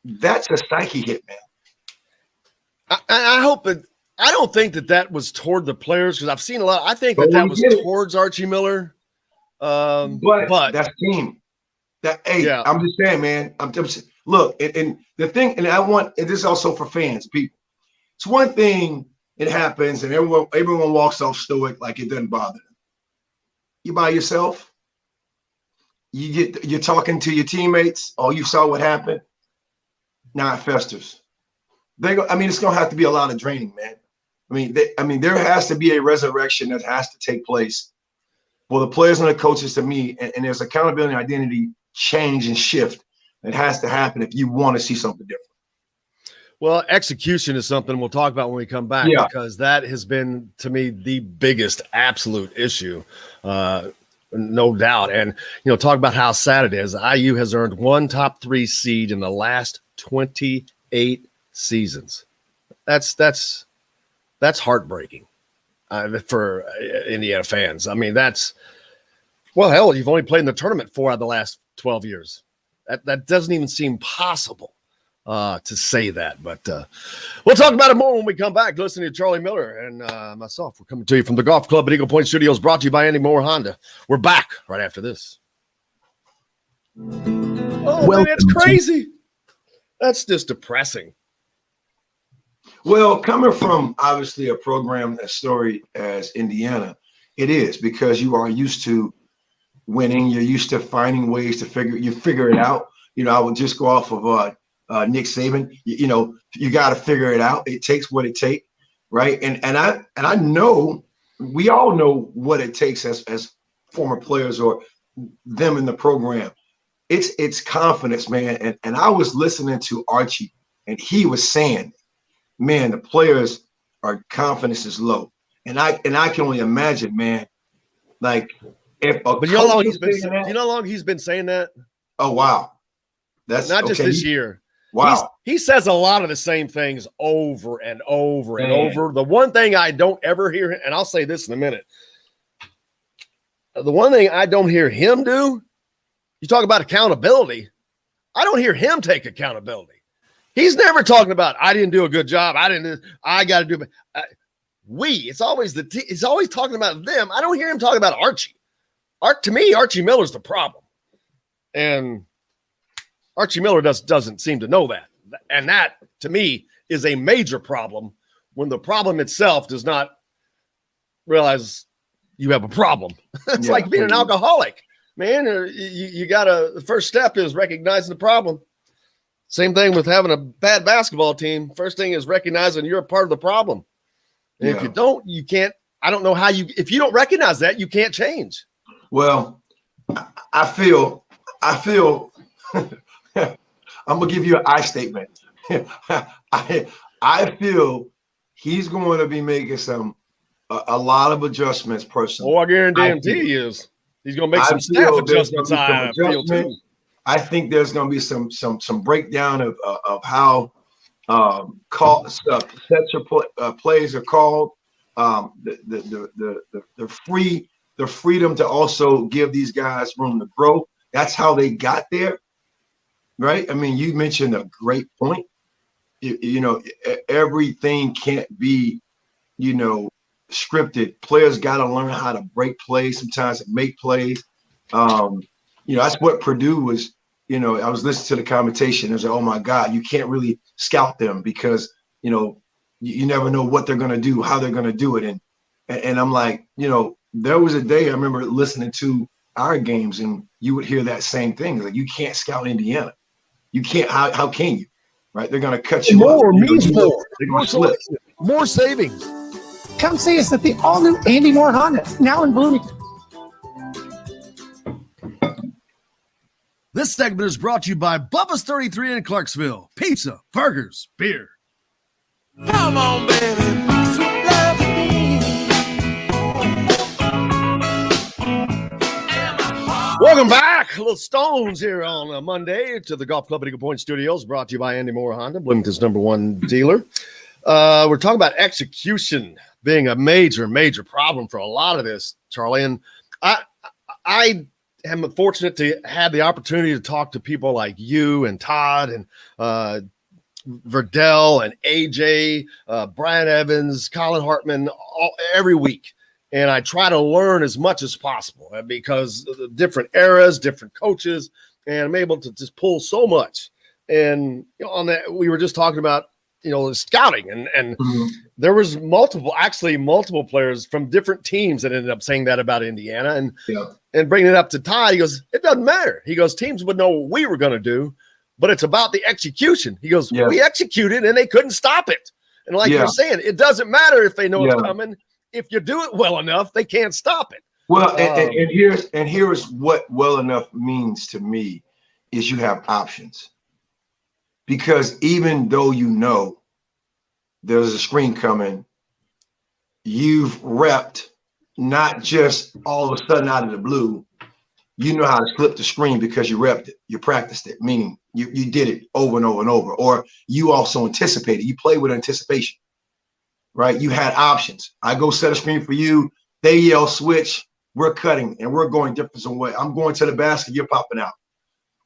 Speaker 4: that's a psyche hit, man.
Speaker 2: I hope it. I don't think that was toward the players, because I've seen a lot. I think that was towards Archie Miller.
Speaker 4: But that's team. I'm just saying, man. I'm just look, and the thing, and this is also for fans, people. It's one thing, it happens, and everyone walks off stoic like it doesn't bother them. you by yourself. You're talking to your teammates. Oh, you saw what happened. Now it festers. It's going to have to be a lot of draining, man. There has to be a resurrection that has to take place for the players and the coaches to me, and there's accountability and identity change and shift that has to happen if you want to see something different.
Speaker 2: Well, execution is something we'll talk about when we come back, because that has been, to me, the biggest absolute issue, no doubt. And, talk about how sad it is. IU has earned one top 3 seed in the last 28 seasons. That's heartbreaking for Indiana fans. Hell, you've only played in the tournament 4 out of the last 12 years. That doesn't even seem possible to say that. But we'll talk about it more when we come back. Listening to Charlie Miller and myself. We're coming to you from the Golf Club at Eagle Point Studios, brought to you by Andy Moore Honda. We're back right after this. Oh, man, that's crazy. That's just depressing.
Speaker 4: Well, coming from obviously a program as storied as Indiana, it is, because you are used to winning. You're used to finding ways to figure it out. I would just go off of Nick Saban. You got to figure it out. It takes what it takes, right? And I know, we all know what it takes as former players or them in the program. It's confidence, man. And I was listening to Archie, and he was saying, man, the players are confidence is low. And I can only imagine, man, like if
Speaker 2: but you know how long he's been saying that?
Speaker 4: Oh wow. That's
Speaker 2: not just this year.
Speaker 4: Wow.
Speaker 2: He says a lot of the same things over and over and over. The one thing I don't ever hear, and I'll say this in a minute, the one thing I don't hear him do, you talk about accountability, I don't hear him take accountability. He's never talking about, I didn't do a good job. I got to do it. It's always he's always talking about them. I don't hear him talking about Archie. To me, Archie Miller's the problem. And Archie Miller doesn't seem to know that. And that, to me, is a major problem when the problem itself does not realize you have a problem. It's like being an alcoholic, man. The first step is recognizing the problem. Same thing with having a bad basketball team. First thing is recognizing you're a part of the problem. And if you don't, you can't. I don't know how if you don't recognize that, you can't change.
Speaker 4: Well, I feel I'm gonna give you an I statement. I feel he's going to be making a lot of adjustments personally.
Speaker 2: Oh, I guarantee he is. He's gonna make some staff adjustments.
Speaker 4: I think there's going to be some breakdown of how plays are called. The freedom to also give these guys room to grow. That's how they got there, right? You mentioned a great point. Everything can't be, scripted. Players got to learn how to break plays sometimes and make plays. That's what Purdue was, I was listening to the commentation. I was like, oh my God, you can't really scout them because, you never know what they're going to do, how they're going to do it. And I'm like, there was a day I remember listening to our games and you would hear that same thing. Like, you can't scout Indiana. You can't, how can you, right? They're going to cut you
Speaker 5: more
Speaker 4: up.
Speaker 5: Means more.
Speaker 4: They're going to slip.
Speaker 5: More savings.
Speaker 8: Come see us at the all-new Andy Moore Honda, now in Bloomington.
Speaker 5: This segment is brought to you by Bubba's 33 in Clarksville. Pizza, burgers, beer.
Speaker 1: Come on, baby. Sweet love me.
Speaker 2: Welcome back. Little Stones here on a Monday to the Golf Club at Eagle Point Studios, brought to you by Andy Moore Honda, Bloomington's #1 dealer. We're talking about execution being a major, major problem for a lot of this, Charlie. And I am fortunate to have the opportunity to talk to people like you and Todd and Verdell and AJ, Brian Evans, Colin Hartman, every week. And I try to learn as much as possible because of the different eras, different coaches, and I'm able to just pull so much. And on that, we were just talking about, scouting and there was multiple players from different teams that ended up saying that about Indiana and bringing it up to Todd. He goes, it doesn't matter. He goes, teams would know what we were going to do, but it's about the execution. He goes, we executed and they couldn't stop it. And like you're saying, it doesn't matter if they know it's coming. If you do it well enough, they can't stop it.
Speaker 4: Well, and here's what well enough means to me is you have options. Because even though you know there's a screen coming, you've repped, not just all of a sudden out of the blue, you know how to flip the screen because you repped it, you practiced it, meaning you did it over and over and over, or you also anticipated, you play with anticipation, right? You had options. I go set a screen for you, they yell switch, we're cutting and we're going different way. I'm going to the basket, you're popping out.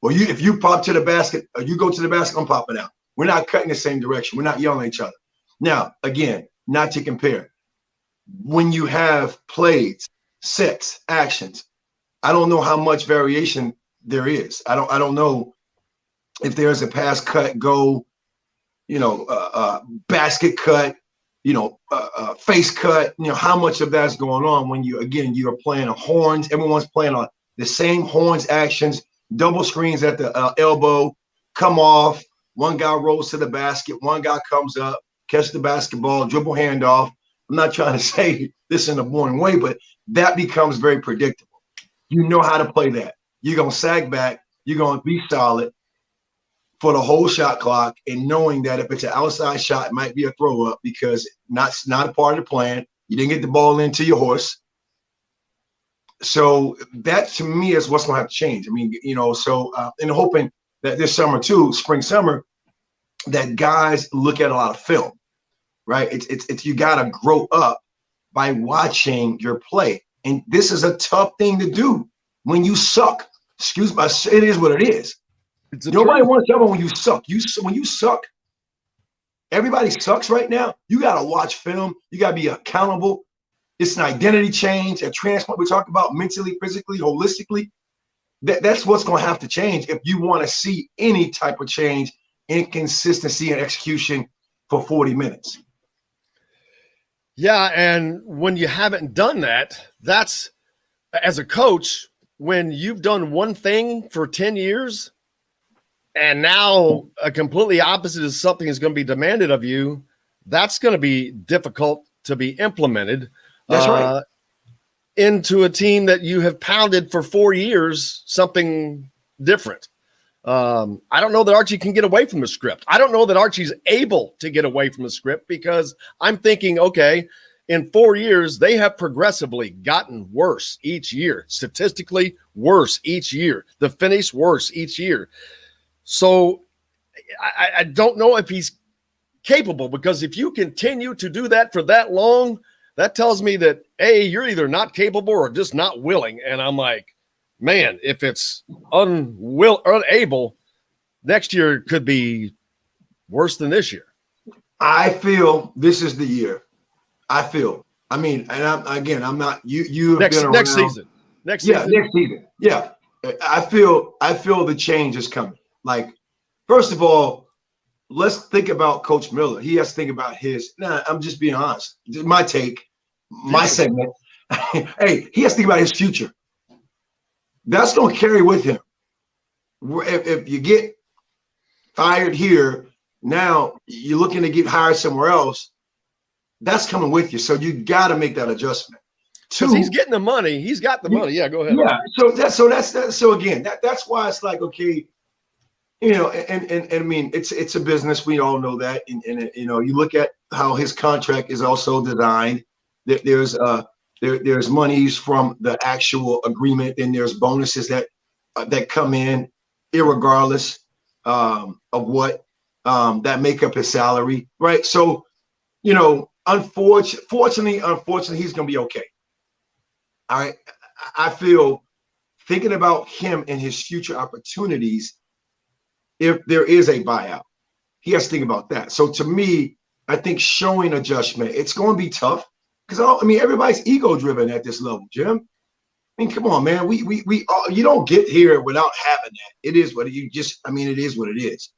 Speaker 4: Or if you pop to the basket, or you go to the basket, I'm popping out. We're not cutting the same direction. We're not yelling at each other. Now, again, not to compare. When you have plays, sets, actions, I don't know how much variation there is. I don't know if there's a pass, cut, go, basket cut, face cut, how much of that's going on when you're playing on horns. Everyone's playing on the same horns actions, double screens at the elbow, come off. One guy rolls to the basket. One guy comes up, catch the basketball, dribble handoff. I'm not trying to say this in a boring way, but that becomes very predictable. You know how to play that. You're going to sag back. You're going to be solid for the whole shot clock, and knowing that if it's an outside shot, it might be a throw up because not a part of the plan. You didn't get the ball into your horse. So that to me is what's going to have to change. I mean, and hoping that this summer too, spring, summer, that guys look at a lot of film, right? It's you got to grow up by watching your play. And this is a tough thing to do when you suck. Excuse me, it is what it is. Nobody wants to tell me when you suck. When you suck, everybody sucks right now. You got to watch film. You got to be accountable. It's an identity change, a transplant we talk about mentally, physically, holistically. That's what's going to have to change if you want to see any type of change in consistency and execution for 40 minutes.
Speaker 2: Yeah, and when you haven't done that, that's, as a coach, when you've done one thing for 10 years and now a completely opposite is something is going to be demanded of you, that's going to be difficult to be implemented.
Speaker 4: That's right.
Speaker 2: Into a team that you have pounded for 4 years, something different. I don't know that Archie can get away from the script. I don't know that Archie's able to get away from the script because I'm thinking, okay, in 4 years, they have progressively gotten worse each year, statistically worse each year, the finish worse each year. So I don't know if he's capable, because if you continue to do that for that long, that tells me that, A, you're either not capable or just not willing. And I'm like, man, if it's unable, next year could be worse than this year.
Speaker 4: I feel this is the year. I mean, and I'm not you have been around.
Speaker 2: Next season. Next season.
Speaker 4: Yeah. I feel the change is coming. Like, first of all, let's think about Coach Miller. He has to think about I'm just being honest. My take, my segment. Hey, he has to think about his future. That's going to carry with him. If you get fired here, now you're looking to get hired somewhere else, that's coming with you. So you got to make that adjustment.
Speaker 2: Because he's getting the money. He's got the money. Yeah, go ahead.
Speaker 4: Yeah. So again, that's why it's like, okay, and I mean, it's a business. We all know that. And you look at how his contract is also designed. There's monies from the actual agreement, and there's bonuses that come in irregardless of what that make up his salary, right? So, unfortunately, he's gonna be okay. All right. I feel, thinking about him and his future opportunities, if there is a buyout, he has to think about that. So to me, I think showing adjustment, it's going to be tough because everybody's ego driven at this level, Jim. I mean, come on, man. We all, you don't get here without having that. It is what it is what it is.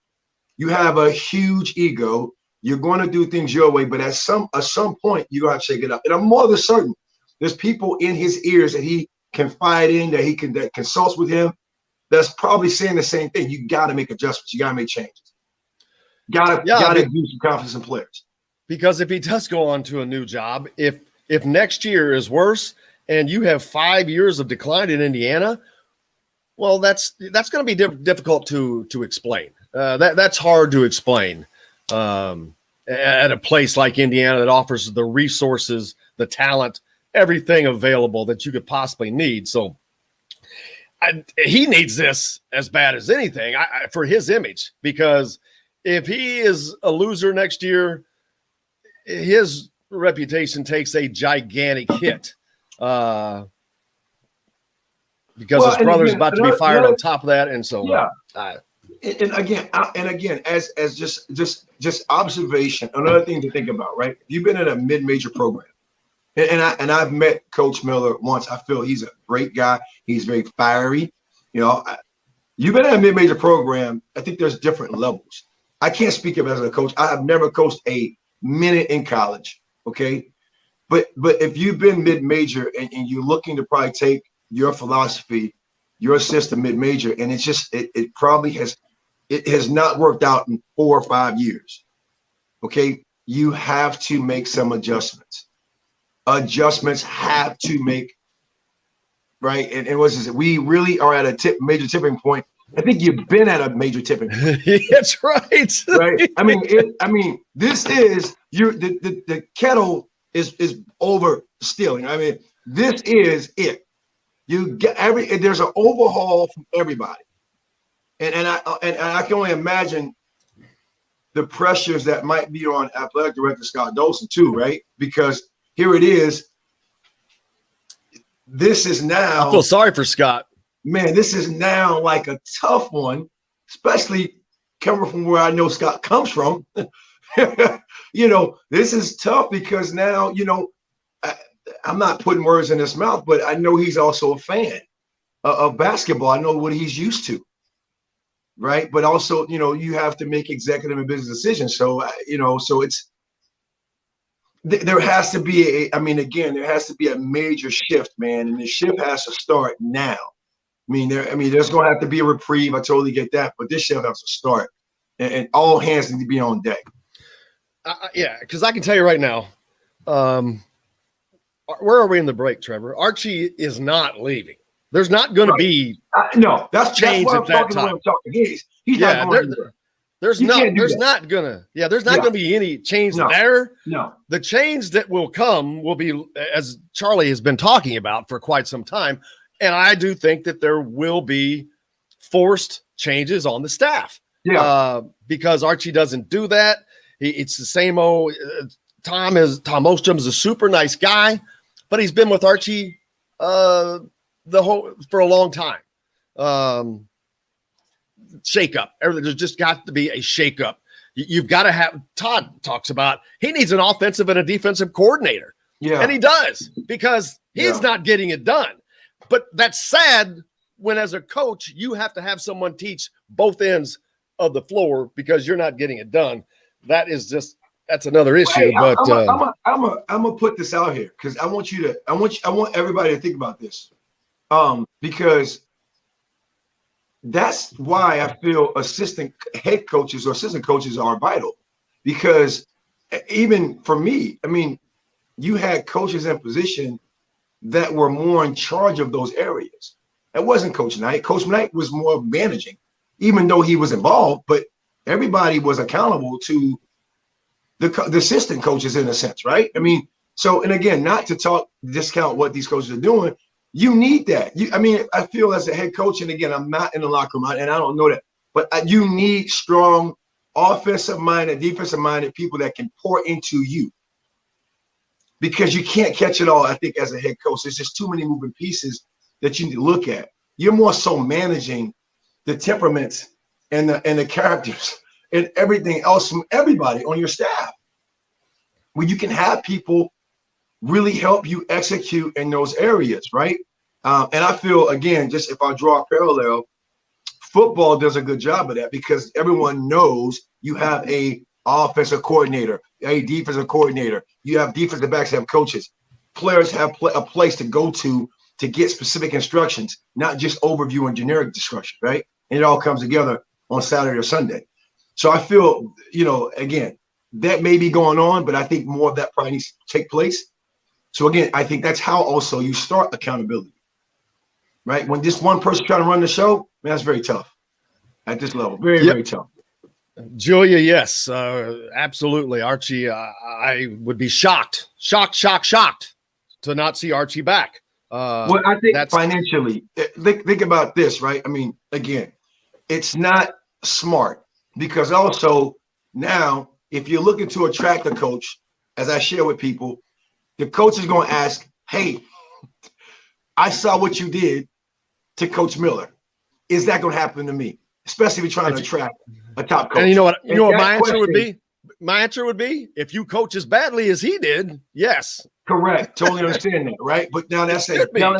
Speaker 4: You have a huge ego. You're going to do things your way, but at some point, you're going to shake it up. And I'm more than certain there's people in his ears that he confide in, that consults with him, that's probably saying the same thing. You got to make adjustments. You got to make changes. Got to use some confidence in players. Because
Speaker 2: if he does go on to a new job, if next year is worse and you have 5 years of decline in Indiana, well, that's going to be difficult to explain. That's hard to explain at a place like Indiana that offers the resources, the talent, everything available that you could possibly need. So he needs this as bad as anything for his image, because if he is a loser next year, his reputation takes a gigantic hit because his brother's about to be fired on top of that. And so,
Speaker 4: and again, as just observation, another thing to think about, right? You've been in a mid-major program. And I've met Coach Miller once. I feel he's a great guy. He's very fiery. You've been in a mid-major program. I think there's different levels. I can't speak of it as a coach. I have never coached a minute in college, okay? But if you've been mid-major and you're looking to probably take your philosophy, your system mid-major, and it's just it probably has not worked out in 4 or 5 years, okay? You have to make some adjustments. Adjustments have to make, right? And what's this? We really are at a major tipping point. I think you've been at a major tipping point.
Speaker 2: That's right.
Speaker 4: Right. I mean, this is the kettle is over stealing. I mean, this is it. You get there's an overhaul from everybody, and I can only imagine the pressures that might be on athletic director Scott Dolson too, right? Because here it is. This is now.
Speaker 2: I feel sorry for Scott.
Speaker 4: Man, this is now like a tough one, especially coming from where I know Scott comes from. This is tough because now, I'm not putting words in his mouth, but I know he's also a fan of basketball. I know what he's used to, right? But also, you have to make executive and business decisions. So, so it's. There has to be there has to be a major shift, man, and the shift has to start now. There's going to have to be a reprieve. I totally get that, but this shift has to start, and all hands need to be on deck.
Speaker 2: Because I can tell you right now, where are we in the break, Trevor? Archie is not leaving. There's not going to be
Speaker 4: that's
Speaker 2: change
Speaker 4: at that time. He's not going anywhere.
Speaker 2: There's not gonna be any change there.
Speaker 4: No.
Speaker 2: The change that will come will be, as Charlie has been talking about for quite some time, and I do think that there will be forced changes on the staff.
Speaker 4: Yeah.
Speaker 2: Because Archie doesn't do that. It's the same old. Tom Ostrom is a super nice guy, but he's been with Archie for a long time. Shake-up. There's just got to be a shake-up. You've got to have. Todd talks about he needs an offensive and a defensive coordinator.
Speaker 4: Yeah,
Speaker 2: and he does, because he's not getting it done. But that's sad when, as a coach, you have to have someone teach both ends of the floor because you're not getting it done. That's another issue. But
Speaker 4: I'm gonna put this out here because I want everybody to think about this. Because that's why I feel assistant head coaches or assistant coaches are vital, because even for me, you had coaches in position that were more in charge of those areas. It wasn't Coach Knight. Coach Knight was more managing, even though he was involved, but everybody was accountable to the assistant coaches in a sense, right? So, and again, not to discount what these coaches are doing, you need that. I feel as a head coach, and again, I'm not in the locker room, and I don't know that, but you need strong offensive-minded, defensive-minded people that can pour into you, because you can't catch it all, I think, as a head coach. There's just too many moving pieces that you need to look at. You're more so managing the temperaments and the characters and everything else from everybody on your staff, where you can have people really help you execute in those areas, right? And I feel, again, just if I draw a parallel, football does a good job of that, because everyone knows you have a offensive coordinator, a defensive coordinator. You have defensive backs have coaches. Players have a place to go to get specific instructions, not just overview and generic instruction, right? And it all comes together on Saturday or Sunday. So I feel, again, that may be going on, but I think more of that probably needs to take place. So again, I think that's how also you start accountability, right? When just one person trying to run the show, man, that's very tough at this level. Very tough.
Speaker 2: Julia, yes, absolutely. Archie, I would be shocked to not see Archie back.
Speaker 4: Well, I think financially, think about this, right? I mean, again, it's not smart because also now, if you're looking to attract a coach, as I share with people, the coach is going to ask, hey, I saw what you did to Coach Miller. Is that going to happen to me? Especially if you're trying to attract a top coach.
Speaker 2: And you know what my answer would be? My answer would be, if you coach as badly as he did, yes.
Speaker 4: Correct. Totally understand that, right? But now let's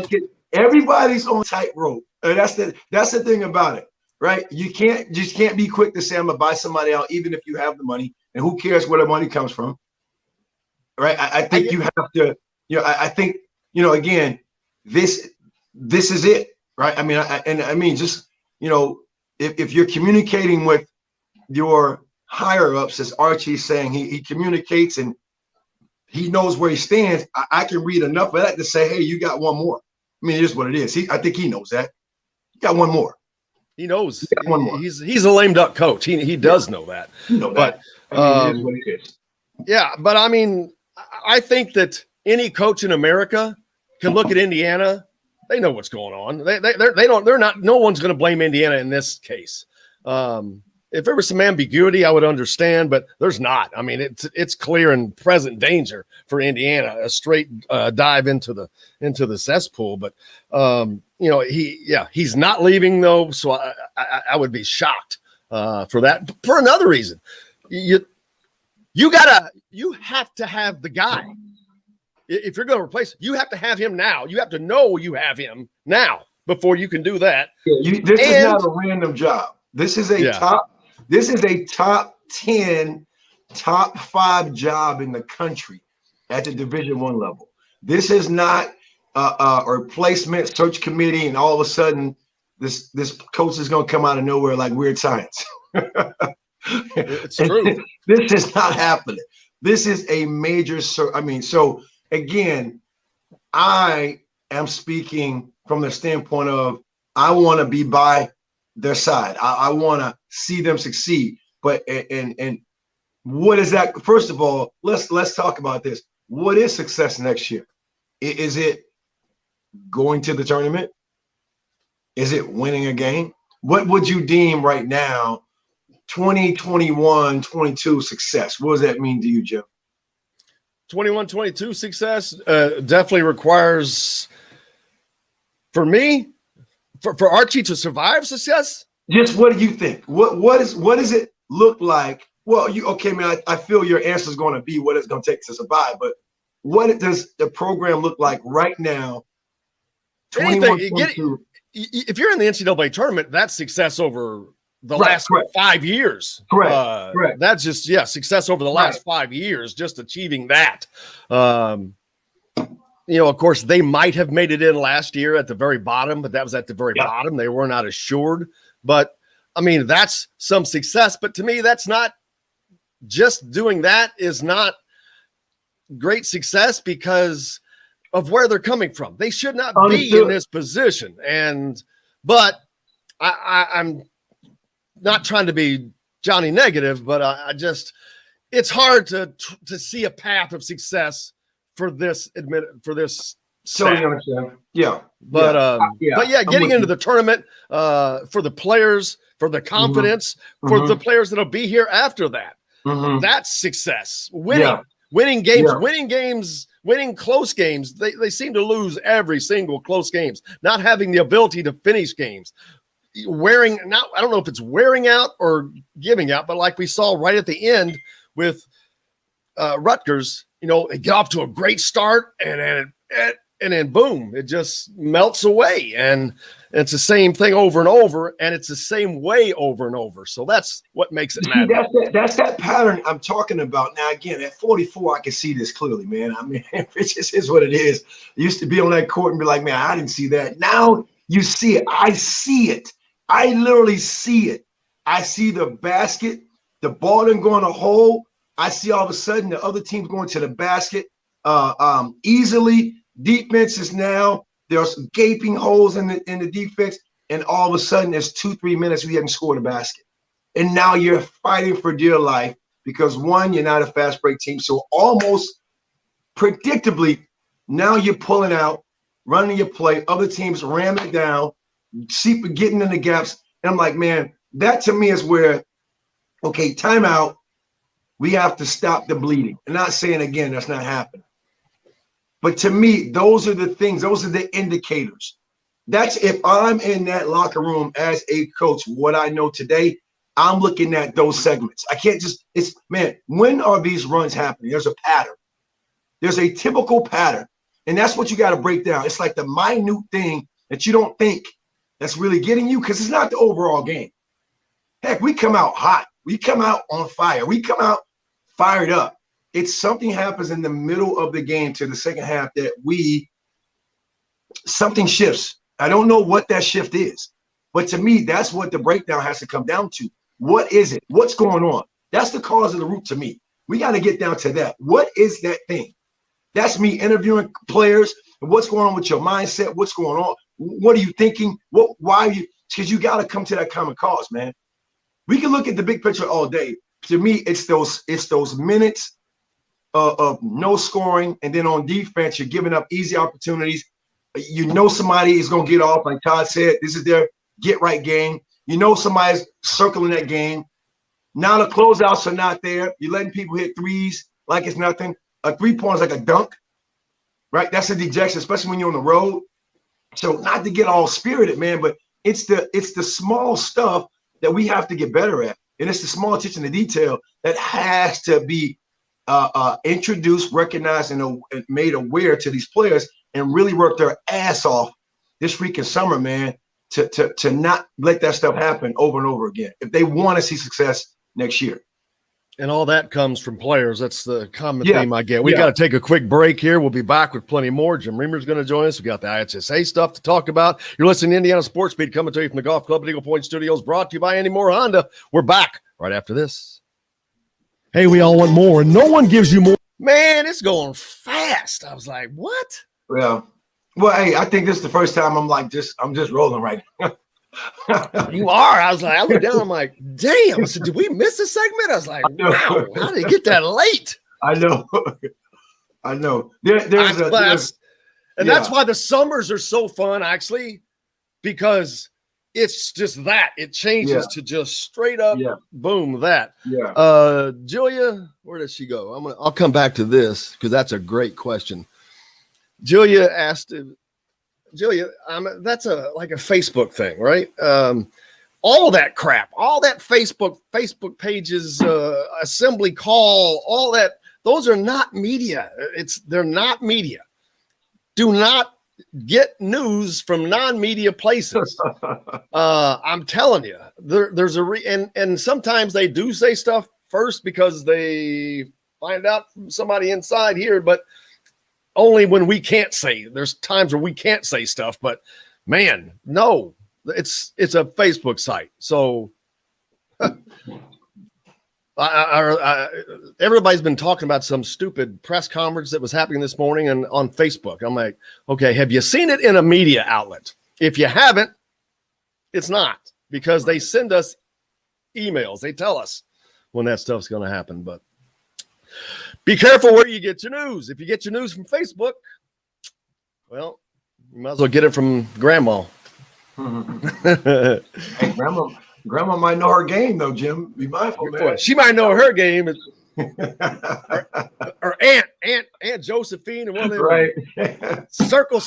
Speaker 4: get everybody's on tightrope. That's the thing about it, right? You can't be quick to say I'm gonna buy somebody out, even if you have the money, and who cares where the money comes from, right? I think you have to, I think, again, this is it, right? I mean, just, if you're communicating with your higher ups, as Archie's saying, he communicates and he knows where he stands. I can read enough of that to say, hey, you got one more. I mean, it is what it is. I think he knows that. You got one more.
Speaker 2: He knows. One more. He's a lame duck coach. He does know that. But
Speaker 4: it is what it is.
Speaker 2: Yeah, but I mean, I think that any coach in America can look at Indiana. They know what's going on. No one's going to blame Indiana in this case. If there was some ambiguity, I would understand, but there's not. I mean, it's clear and present danger for Indiana, a straight dive into the cesspool. But he's not leaving though, so I would be shocked for that. For another reason, you have to have the guy. If you're going to replace, you have to have him now. You have to know you have him now before you can do that.
Speaker 4: This is not a random job. This is a top 10, top 5 job in the country at the Division I level. This is not a replacement search committee, and all of a sudden this coach is going to come out of nowhere like Weird Science.
Speaker 2: It's true.
Speaker 4: This is not happening. This is a major. So again, I am speaking from the standpoint of I want to be by their side. I want to see them succeed. But and what is that? First of all, let's talk about this. What is success next year? Is it going to the tournament? Is it winning a game? What would you deem right now 2021, 22 success? What does that mean to you, Jim?
Speaker 2: 21-22 success definitely requires, for me, for Archie to survive success.
Speaker 4: Just what do you think? What does it look like? Well, man, I feel your answer is going to be what it's going to take to survive, but what does the program look like right now?
Speaker 2: If you're in the NCAA tournament, that's success over the last 5 years.
Speaker 4: Correct.
Speaker 2: That's just success over the last 5 years, just achieving that. Of course, they might have made it in last year at the very bottom, but that was at the very bottom. They were not assured. But I mean, that's some success. But to me, that's not just doing that is not great success because of where they're coming from. They should not be in this position. But I'm not trying to be Johnny Negative, but it's hard to see a path of success for this
Speaker 4: Totally understand. Yeah.
Speaker 2: But getting into the tournament for the players, for the confidence, for the players that'll be here after that. That's success. Winning games, winning close games. They seem to lose every single close games, not having the ability to finish games. I don't know if it's wearing out or giving out, but like we saw right at the end with Rutgers, they get off to a great start and and then boom, it just melts away. And it's the same thing over and over, and it's the same way over and over. So that's what makes it matter.
Speaker 4: That's that pattern I'm talking about. Now, again, at 44, I can see this clearly, man. I mean, it just is what it is. I used to be on that court and be like, man, I didn't see that. Now you see it. I see it. I literally see it. I see the basket, the ball didn't go in a hole. I see all of a sudden the other team's going to the basket easily. Defense is now, there's gaping holes in the defense, and all of a sudden there's 2-3 minutes we haven't scored a basket. And now you're fighting for dear life because, one, you're not a fast break team. So almost predictably, now you're pulling out, running your play, other teams ram it down, getting in the gaps. And I'm like, man, that to me is where, okay, timeout, we have to stop the bleeding. I'm not saying, again, that's not happening. But to me, those are the things, those are the indicators. That's if I'm in that locker room as a coach, what I know today, I'm looking at those segments. I can't just, when are these runs happening? There's a pattern. There's a typical pattern. And that's what you got to break down. It's like the minute thing that you don't think that's really getting you, because it's not the overall game. Heck, we come out hot. We come out on fire. We come out fired up. It's something happens in the middle of the game to the second half that something shifts. I don't know what that shift is, but to me, that's what the breakdown has to come down to. What is it? What's going on? That's the cause of the root to me. We got to get down to that. What is that thing? That's me interviewing players. What's going on with your mindset? What's going on? What are you thinking? Why are you? Because you got to come to that common cause, man. We can look at the big picture all day. To me, it's those minutes of no scoring, and then on defense, you're giving up easy opportunities. You know somebody is going to get off, like Todd said. This is their get-right game. You know somebody's circling that game. Now the closeouts are not there. You're letting people hit threes like it's nothing. A three-pointer is like a dunk, right? That's a dejection, especially when you're on the road. So not to get all spirited, man, but it's the small stuff that we have to get better at. And it's the small attention to detail that has to be introduced, recognized, and made aware to these players, and really work their ass off this freaking summer, man, to not let that stuff happen over and over again if they want to see success next year.
Speaker 2: And all that comes from players. That's the common theme I get. We got to take a quick break here. We'll be back with plenty more. Jim Reamer's going to join us. We got the IHSA stuff to talk about. You're listening to Indiana Sports Beat, coming to you from the Golf Club at Eagle Point Studios, brought to you by Andy Moore Honda. We're back right after this.
Speaker 5: Hey, we all want more, and no one gives you more.
Speaker 2: Man, it's going fast. I was like, what?
Speaker 4: Well, hey, I think this is the first time I'm just rolling right now.
Speaker 2: You are. I was like, I looked down. I'm like, damn. I said, did we miss a segment? I was like, wow. How did it get that late?
Speaker 4: I know.
Speaker 2: That's why the summers are so fun, actually, because it's just that it changes to just straight up, boom, that. Yeah. Julia, where does she go? I'll come back to this because that's a great question. Julia asked. Julia, that's like a Facebook thing, right? All that crap, all that Facebook pages, assembly call, all that. Those are not media. They're not media. Do not get news from non-media places. I'm telling you, there's and sometimes they do say stuff first because they find out from somebody inside here, but only when we can't say. There's times where we can't say stuff, but man, no, it's a Facebook site. So everybody's been talking about some stupid press conference that was happening this morning and on Facebook. I'm like, okay, have you seen it in a media outlet? If you haven't, it's not, because they send us emails. They tell us when that stuff's going to happen, but be careful where you get your news. If you get your news from Facebook, well, you might as well get it from grandma.
Speaker 4: Hey, grandma might know her game, though, Jim. Be mindful, man.
Speaker 2: She might know her game. or Aunt Josephine, and one of them,
Speaker 4: right.
Speaker 2: circle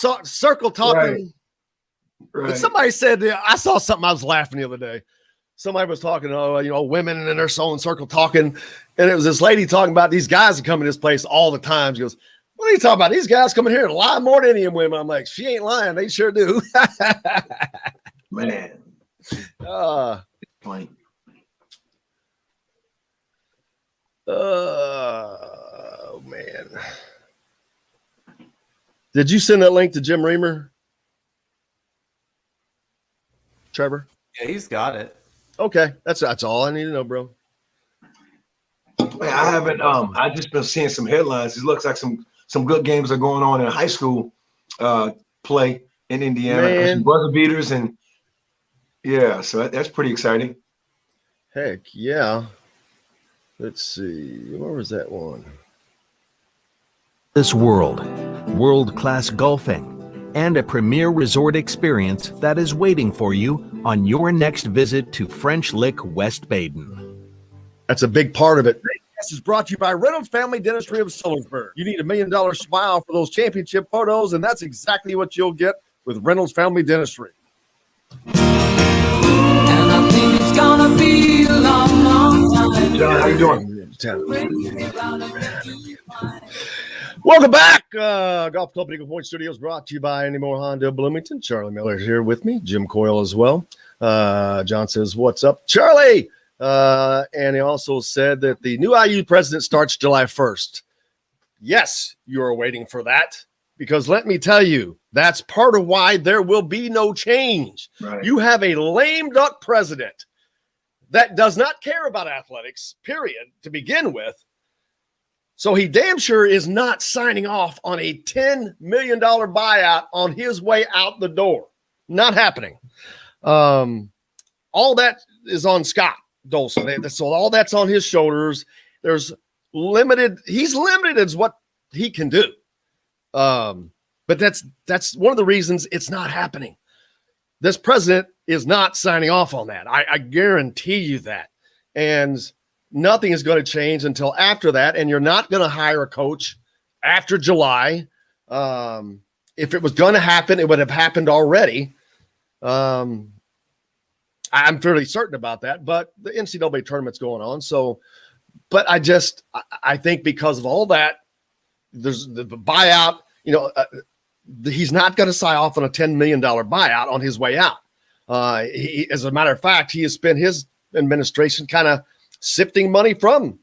Speaker 2: talking.
Speaker 4: Right.
Speaker 2: But somebody said, I saw something, I was laughing the other day. Somebody was talking, women and their soul and circle talking. And it was this lady talking about these guys that come to this place all the time. She goes, What are you talking about? These guys coming here and lie more than any of women. I'm like, she ain't lying. They sure do.
Speaker 4: Man. Point.
Speaker 2: Man. Did you send that link to Jim Reamer? Trevor?
Speaker 6: Yeah, he's got it.
Speaker 2: Okay. That's all I need to know, bro.
Speaker 4: Man, I haven't I just been seeing some headlines. It looks like some good games are going on in high school play in Indiana.
Speaker 2: Man.
Speaker 4: Buzzer beaters and yeah, so that's pretty exciting.
Speaker 2: Heck yeah. Let's see. Where was that one?
Speaker 7: This world-class golfing, and a premier resort experience that is waiting for you on your next visit to French Lick, West Baden.
Speaker 2: That's a big part of it. This is brought to you by Reynolds Family Dentistry of Sillersburg. You need $1 million smile for those championship photos, and that's exactly what you'll get with Reynolds Family Dentistry.
Speaker 1: And I think it's gonna be a long, long time.
Speaker 4: John, how you doing?
Speaker 2: Welcome back. Golf Club at Eagle Point Studios brought to you by Andy Moore Honda Bloomington. Charlie Miller is here with me. Jim Coyle as well. John says, what's up, Charlie? And he also said that the new IU president starts July 1st. Yes, you are waiting for that, because let me tell you, that's part of why there will be no change.
Speaker 4: Right.
Speaker 2: You have a lame duck president that does not care about athletics, period, to begin with. So he damn sure is not signing off on a $10 million buyout on his way out the door. Not happening. All that is on Scott Dolson. So all that's on his shoulders. He's limited as what he can do. But that's one of the reasons it's not happening. This president is not signing off on that. I guarantee you that. And nothing is going to change until after that. And you're not going to hire a coach after July. If it was going to happen, it would have happened already. I'm fairly certain about that, but the NCAA tournament's going on. So, but I think because of all that, there's the buyout, he's not going to sign off on a $10 million buyout on his way out. As a matter of fact, he has spent his administration kind of sifting money from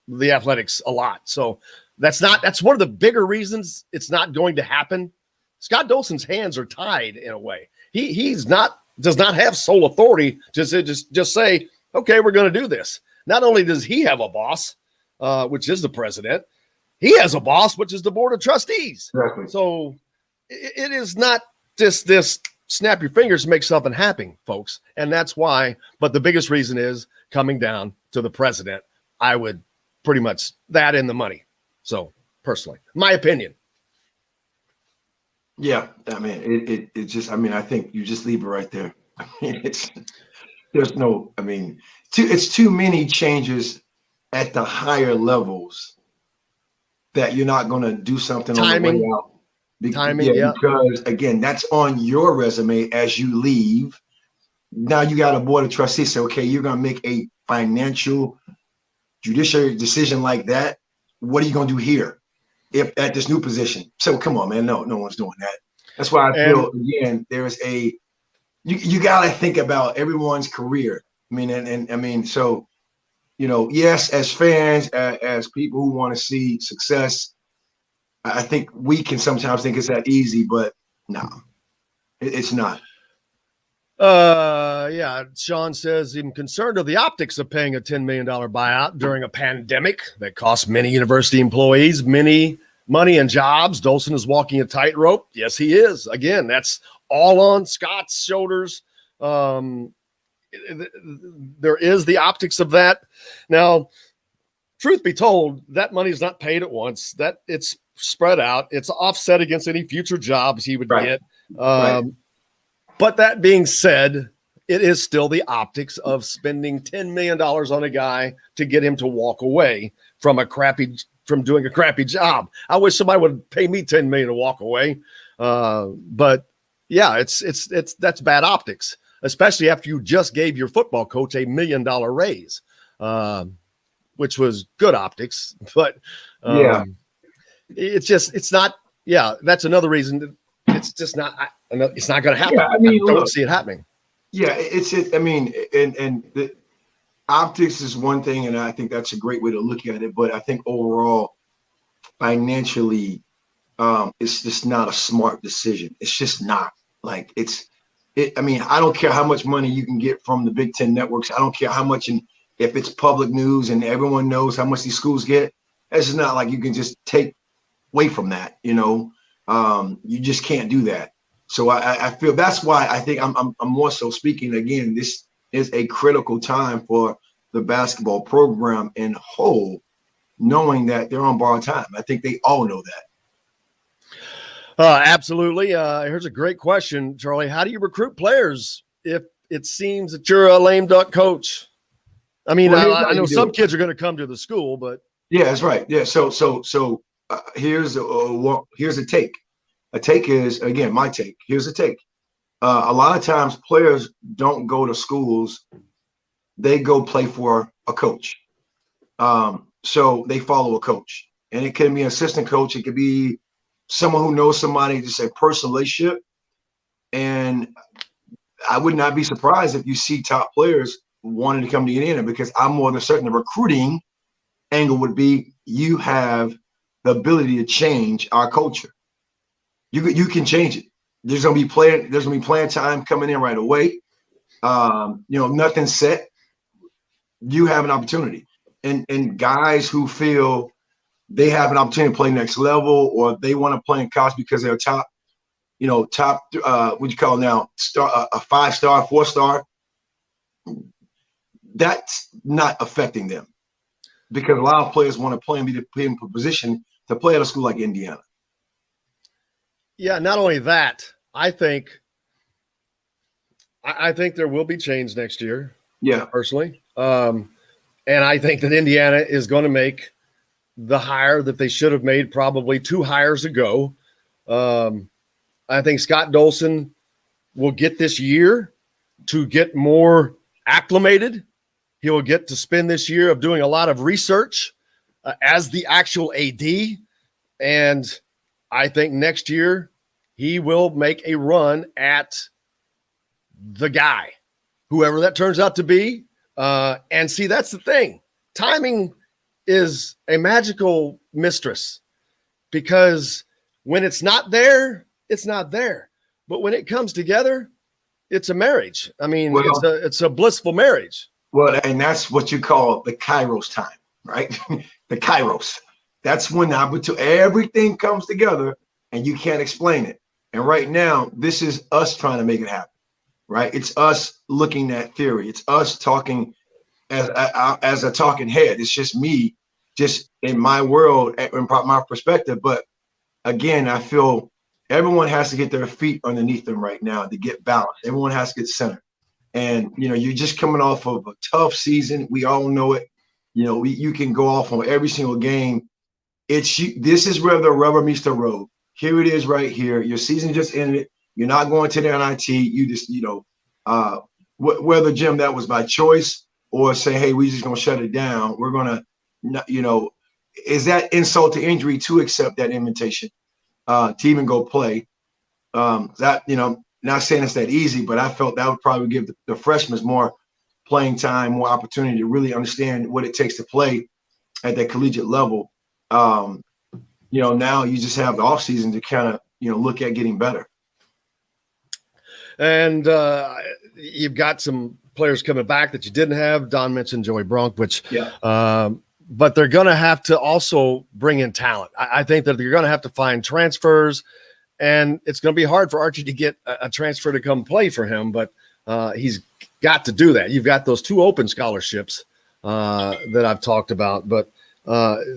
Speaker 2: the athletics a lot. So that's one of the bigger reasons it's not going to happen. Scott Dolson's hands are tied in a way. He does not have sole authority to just say, okay, we're going to do this. Not only does he have a boss, which is the president, he has a boss, which is the board of trustees.
Speaker 4: Exactly.
Speaker 2: So it is not just this snap your fingers, make something happen, folks. And that's why, but the biggest reason is coming down to the president. I would pretty much that in the money. So personally, my opinion.
Speaker 4: Yeah, I mean, it just, I think you just leave it right there. I mean, it's too many changes at the higher levels that you're not going to do something
Speaker 2: Timing.
Speaker 4: on the way out.
Speaker 2: Timing, yeah.
Speaker 4: Because again, that's on your resume as you leave. Now you got a board of trustees say, okay, you're going to make a financial judiciary decision like that. What are you going to do here if at this new position? So come on, man. No one's doing that. That's why I feel, again, there's you got to think about everyone's career. I mean, so, yes, as fans, as people who want to see success, I think we can sometimes think it's that easy, but no, it's not.
Speaker 2: Yeah. Sean says, I'm concerned of the optics of paying a $10 million buyout during a pandemic that costs many university employees many money and jobs. Dolson is walking a tightrope. Yes, he is. Again, that's all on Scott's shoulders. There is the optics of that. Now, truth be told, that money is not paid at once. That it's spread out. It's offset against any future jobs he would get. But that being said, it is still the optics of spending $10 million on a guy to get him to walk away from doing a crappy job. I wish somebody would pay me $10 million to walk away. But yeah, that's bad optics, especially after you just gave your football coach $1 million raise, which was good optics. But it's not. Yeah, that's another reason. It's just not. It's not going to happen.
Speaker 4: Yeah, I mean,
Speaker 2: I don't
Speaker 4: look,
Speaker 2: see it happening.
Speaker 4: yeah, I mean, and the optics is one thing, and I think that's a great way to look at it. But I think overall, financially, it's just not a smart decision. It's just not. Like I mean, I don't care how much money you can get from the Big Ten networks. I don't care how much, if it's public news and everyone knows how much these schools get. It's just not like you can just take away from that. You just can't do that. So I feel that's why I think I'm more so speaking again. This is a critical time for the basketball program in whole, knowing that they're on borrowed time. I think they all know that.
Speaker 2: Absolutely. Here's a great question, Charlie. How do you recruit players if it seems that you're a lame duck coach? I mean, I know some kids are going to come to the school, but
Speaker 4: yeah, that's right. Yeah. So here's a take. A take is, again, my take. Here's a take. A lot of times players don't go to schools. They go play for a coach. So they follow a coach. And it can be an assistant coach. It could be someone who knows somebody, just a personal relationship. And I would not be surprised if you see top players wanting to come to Indiana, because I'm more than certain the recruiting angle would be you have the ability to change our culture. You can change it. There's gonna be playing time coming in right away. Nothing's set. You have an opportunity. And guys who feel they have an opportunity to play next level, or they want to play in college because they're top, what you call now, a 5-star, 4-star, that's not affecting them, because a lot of players want to play and be in a position to play at a school like Indiana.
Speaker 2: Yeah, not only that, I think there will be change next year.
Speaker 4: Yeah,
Speaker 2: personally, and I think that Indiana is going to make the hire that they should have made probably 2 hires ago. I think Scott Dolson will get this year to get more acclimated. He will get to spend this year of doing a lot of research as the actual AD. And I think next year he will make a run at the guy, whoever that turns out to be. And see, that's the thing. Timing is a magical mistress, because when it's not there, it's not there. But when it comes together, it's a marriage. I mean, it's a blissful marriage.
Speaker 4: Well, and that's what you call the Kairos time, right? The Kairos. That's when everything comes together and you can't explain it. And right now, this is us trying to make it happen, right? It's us looking at theory. It's us talking as a talking head. It's just me, just in my world, in my perspective. But again, I feel everyone has to get their feet underneath them right now to get balance. Everyone has to get centered. And, you're just coming off of a tough season. We all know it. You can go off on every single game. This is where the rubber meets the road. Here it is right here. Your season just ended. You're not going to the NIT. You just, whether, Jim, that was by choice or say, hey, we just going to shut it down. We're going to, is that insult to injury to accept that invitation to even go play? Not saying it's that easy, but I felt that would probably give the freshmen more playing time, more opportunity to really understand what it takes to play at that collegiate level. Now you just have the offseason to kind of, look at getting better.
Speaker 2: And you've got some players coming back that you didn't have. Don mentioned Joey Bronk, but they're going to have to also bring in talent. I think that you're going to have to find transfers, and it's going to be hard for Archie to get a transfer to come play for him, but he's got to do that. You've got those 2 open scholarships that I've talked about, but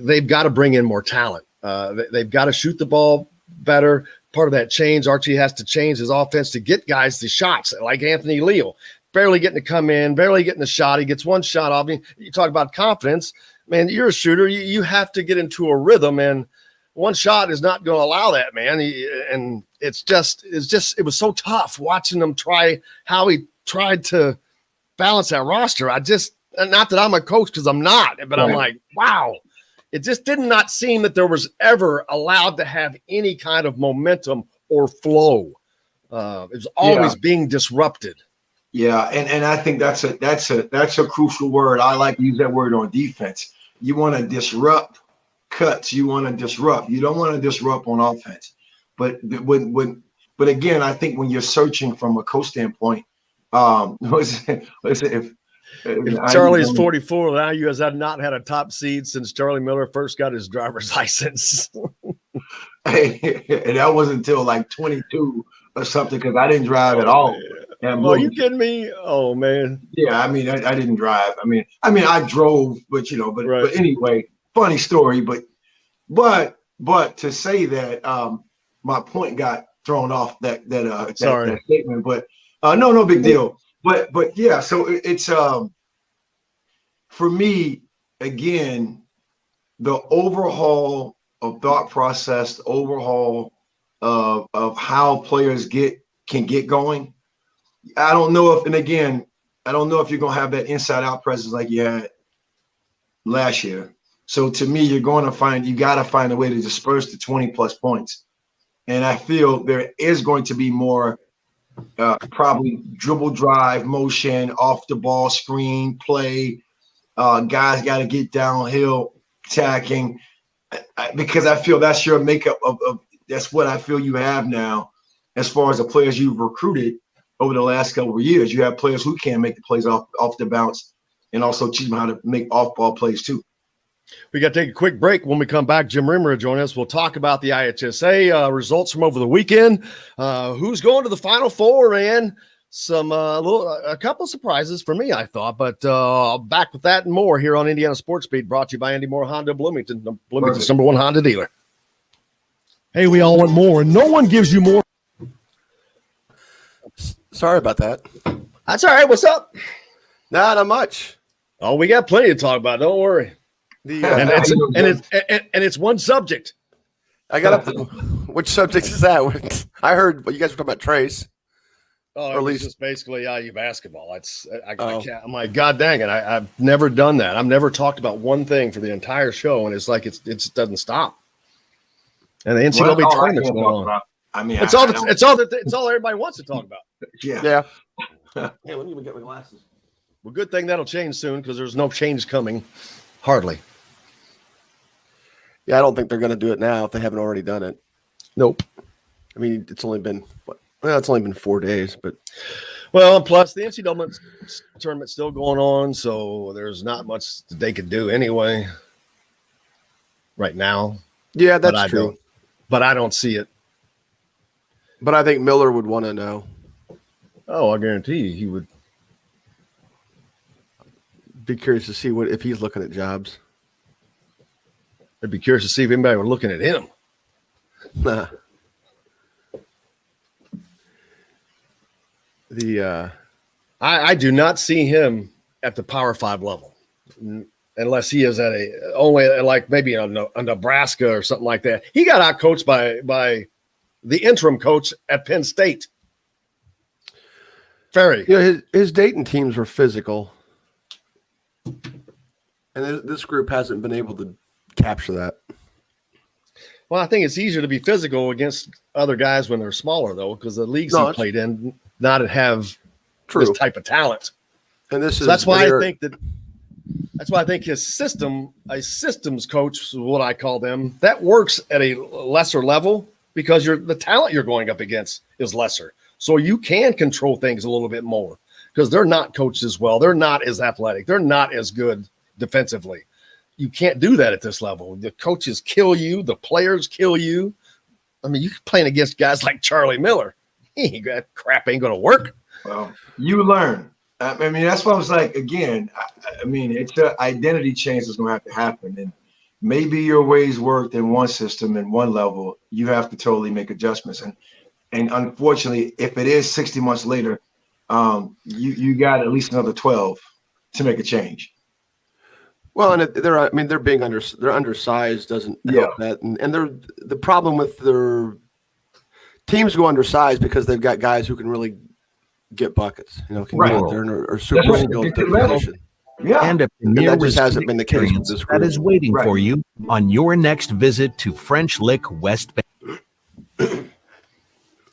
Speaker 2: they've got to bring in more talent. They've got to shoot the ball better. Part of that change, Archie has to change his offense to get guys the shots, like Anthony Leal, barely getting to come in, barely getting a shot. He gets 1 shot off. You talk about confidence. Man, you're a shooter. You have to get into a rhythm, and 1 shot is not going to allow that, man. And it was so tough watching him try how he tried to balance that roster. Not that I'm a coach, because I'm not, but I'm like, wow, it just did not seem that there was ever allowed to have any kind of momentum or flow. It was always being disrupted.
Speaker 4: Yeah, and I think that's a crucial word. I like to use that word on defense. You want to disrupt cuts. You want to disrupt. You don't want to disrupt on offense. But again, I think when you're searching from a coach standpoint, if
Speaker 2: Charlie is 44 now, you guys have not had a top seed since Charlie Miller first got his driver's license.
Speaker 4: And that wasn't until like 22 or something because I didn't drive at all.
Speaker 2: Are you kidding me? Oh man.
Speaker 4: Yeah, I mean, I didn't drive. I mean, I drove, but but anyway, funny story. But to say that my point got thrown off that statement. But no big deal. But yeah, so it's for me again, the overhaul of thought process, the overhaul of how players can get going. I don't know if you're gonna have that inside out presence like you had last year. So to me, you gotta find a way to disperse the 20 plus points. And I feel there is going to be more probably dribble drive, motion, off the ball, screen, play. Guys got to get downhill, attacking, because I feel that's your makeup of that's what I feel you have now as far as the players you've recruited over the last couple of years. You have players who can make the plays off the bounce and also teach them how to make off-ball plays too.
Speaker 2: We got to take a quick break. When we come back, Jim Reamer will join us. We'll talk about the IHSA results from over the weekend. Who's going to the Final Four, man? A couple of surprises for me, I thought. But back with that and more here on Indiana Sports Beat, brought to you by Andy Moore Honda Bloomington, Bloomington's #1 Honda dealer.
Speaker 5: Hey, we all want more, and no one gives you more.
Speaker 9: Sorry about that.
Speaker 2: That's all right. What's up?
Speaker 9: Not much.
Speaker 2: Oh, we got plenty to talk about. Don't worry. It's one subject.
Speaker 9: I got up. Which subject is that? I heard you guys were talking about Trace.
Speaker 2: Oh, or at least just basically IU basketball. I can't. I'm like, God dang it! I've never done that. I've never talked about one thing for the entire show, and it's like it just doesn't stop. And the NCAA tournament's going on. I mean, it's all everybody wants to talk about.
Speaker 4: Yeah.
Speaker 9: Hey, let me get my glasses.
Speaker 2: Well, good thing that'll change soon because there's no change coming. Hardly.
Speaker 9: Yeah, I don't think they're going to do it now if they haven't already done it.
Speaker 2: Nope.
Speaker 9: I mean, it's only been 4 days, but
Speaker 2: plus the NCAA tournament's still going on, so there's not much they could do anyway. Right now.
Speaker 9: Yeah, that's true.
Speaker 2: But I don't see it.
Speaker 9: But I think Miller would want to know.
Speaker 2: Oh, I guarantee you he would.
Speaker 9: Be curious to see if he's looking at jobs.
Speaker 2: I'd be curious to see if anybody were looking at him.
Speaker 9: Nah.
Speaker 2: I do not see him at the Power 5 level unless he is at only like maybe a Nebraska or something like that. He got out coached by the interim coach at Penn State. Ferry.
Speaker 9: Yeah, his Dayton teams were physical. And this group hasn't been able to capture that.
Speaker 2: Well, I think it's easier to be physical against other guys when they're smaller, though, because the leagues he played in not have this type of talent.
Speaker 9: And
Speaker 2: that's why I think his system, a systems coach is what I call them, that works at a lesser level because the talent you're going up against is lesser. So you can control things a little bit more because they're not coached as well. They're not as athletic. They're not as good defensively. You can't do that at this level. The coaches kill you. The players kill you. I mean, you're playing against guys like Charlie Miller. That crap ain't going to work.
Speaker 4: Well, you learn. I mean, that's why I was like, again, I mean, it's an identity change that's going to have to happen. And maybe your ways worked in one system and one level. You have to totally make adjustments. And unfortunately, if it is 60 months later, you got at least another 12 to make a change.
Speaker 9: Well, and they're being they're undersized doesn't help that, and the problem with their teams go undersized because they've got guys who can really get buckets, can get out there and are super skilled at their position.
Speaker 4: Yeah.
Speaker 7: and a
Speaker 9: And
Speaker 7: premier
Speaker 9: that just hasn't
Speaker 7: resort
Speaker 9: been the case with
Speaker 7: experience
Speaker 9: this
Speaker 7: that
Speaker 9: group.
Speaker 7: is waiting
Speaker 4: Right.
Speaker 7: for you on your next visit to French Lick West Bay.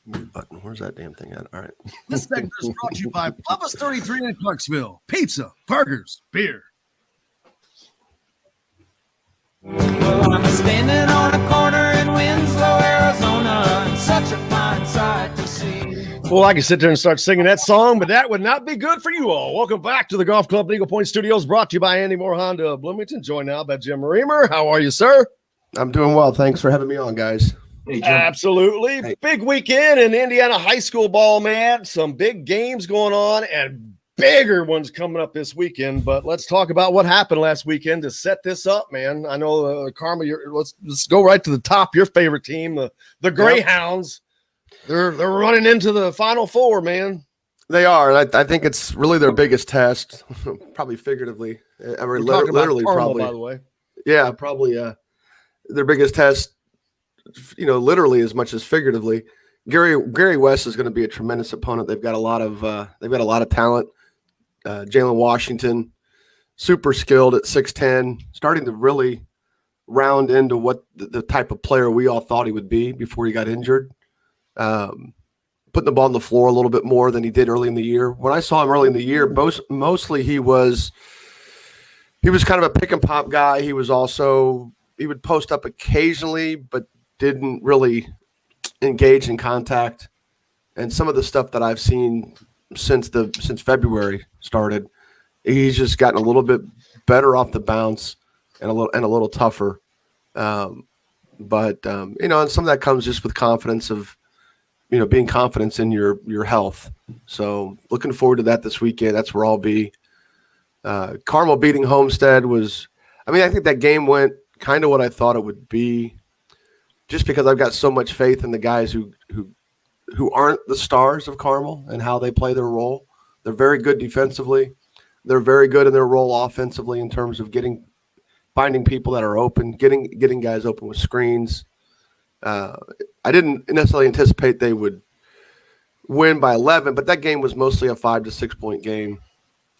Speaker 9: Button. Where's that damn thing at? All right.
Speaker 5: This segment is brought to you by Bubba's 33 in Clarksville. Pizza, burgers, beer.
Speaker 1: Well, I'm standing on a corner in Winslow, Arizona, and such a fine sight to see.
Speaker 5: Well, I could sit there and start singing that song, but that would not be good for you all. Welcome back to the Golf Club Eagle Point Studios, brought to you by Andy Moore Honda of Bloomington. Joined now by Jim Reamer. How are you, sir?
Speaker 9: I'm doing well. Thanks for having me on, guys.
Speaker 4: Hey, Jim.
Speaker 5: Absolutely.
Speaker 9: Hey.
Speaker 5: Big weekend in Indiana high school ball, man. Some big games going on and bigger ones coming up this weekend. But let's talk about what happened last weekend to set this up, man. I know, Karma, let's go right to the top. Your favorite team, the Greyhounds. They're running into the Final Four, man.
Speaker 9: They are. And I think it's really their biggest test, probably figuratively. I mean,
Speaker 5: We're talking about
Speaker 9: literally,
Speaker 5: Carmel,
Speaker 9: probably.
Speaker 5: by the way.
Speaker 9: Yeah, probably their biggest test, literally as much as figuratively. Gary West is going to be a tremendous opponent. They've got a lot of talent. Jalen Washington, super skilled at 6'10", starting to really round into what the type of player we all thought he would be before he got injured. Putting the ball on the floor a little bit more than he did early in the year. When I saw him early in the year, mostly he was kind of a pick and pop guy. He would post up occasionally, but didn't really engage in contact. And some of the stuff that I've seen since February started, he's just gotten a little bit better off the bounce and a little tougher. And some of that comes just with confidence of, being confident in your health. So looking forward to that this weekend. That's where I'll be. Carmel beating Homestead I think that game went kind of what I thought it would be, just because I've got so much faith in the guys who aren't the stars of Carmel and how they play their role. They're very good defensively. They're very good in their role offensively in terms of finding people that are open, getting guys open with screens. I didn't necessarily anticipate they would win by 11, but that game was mostly a 5 to 6 point game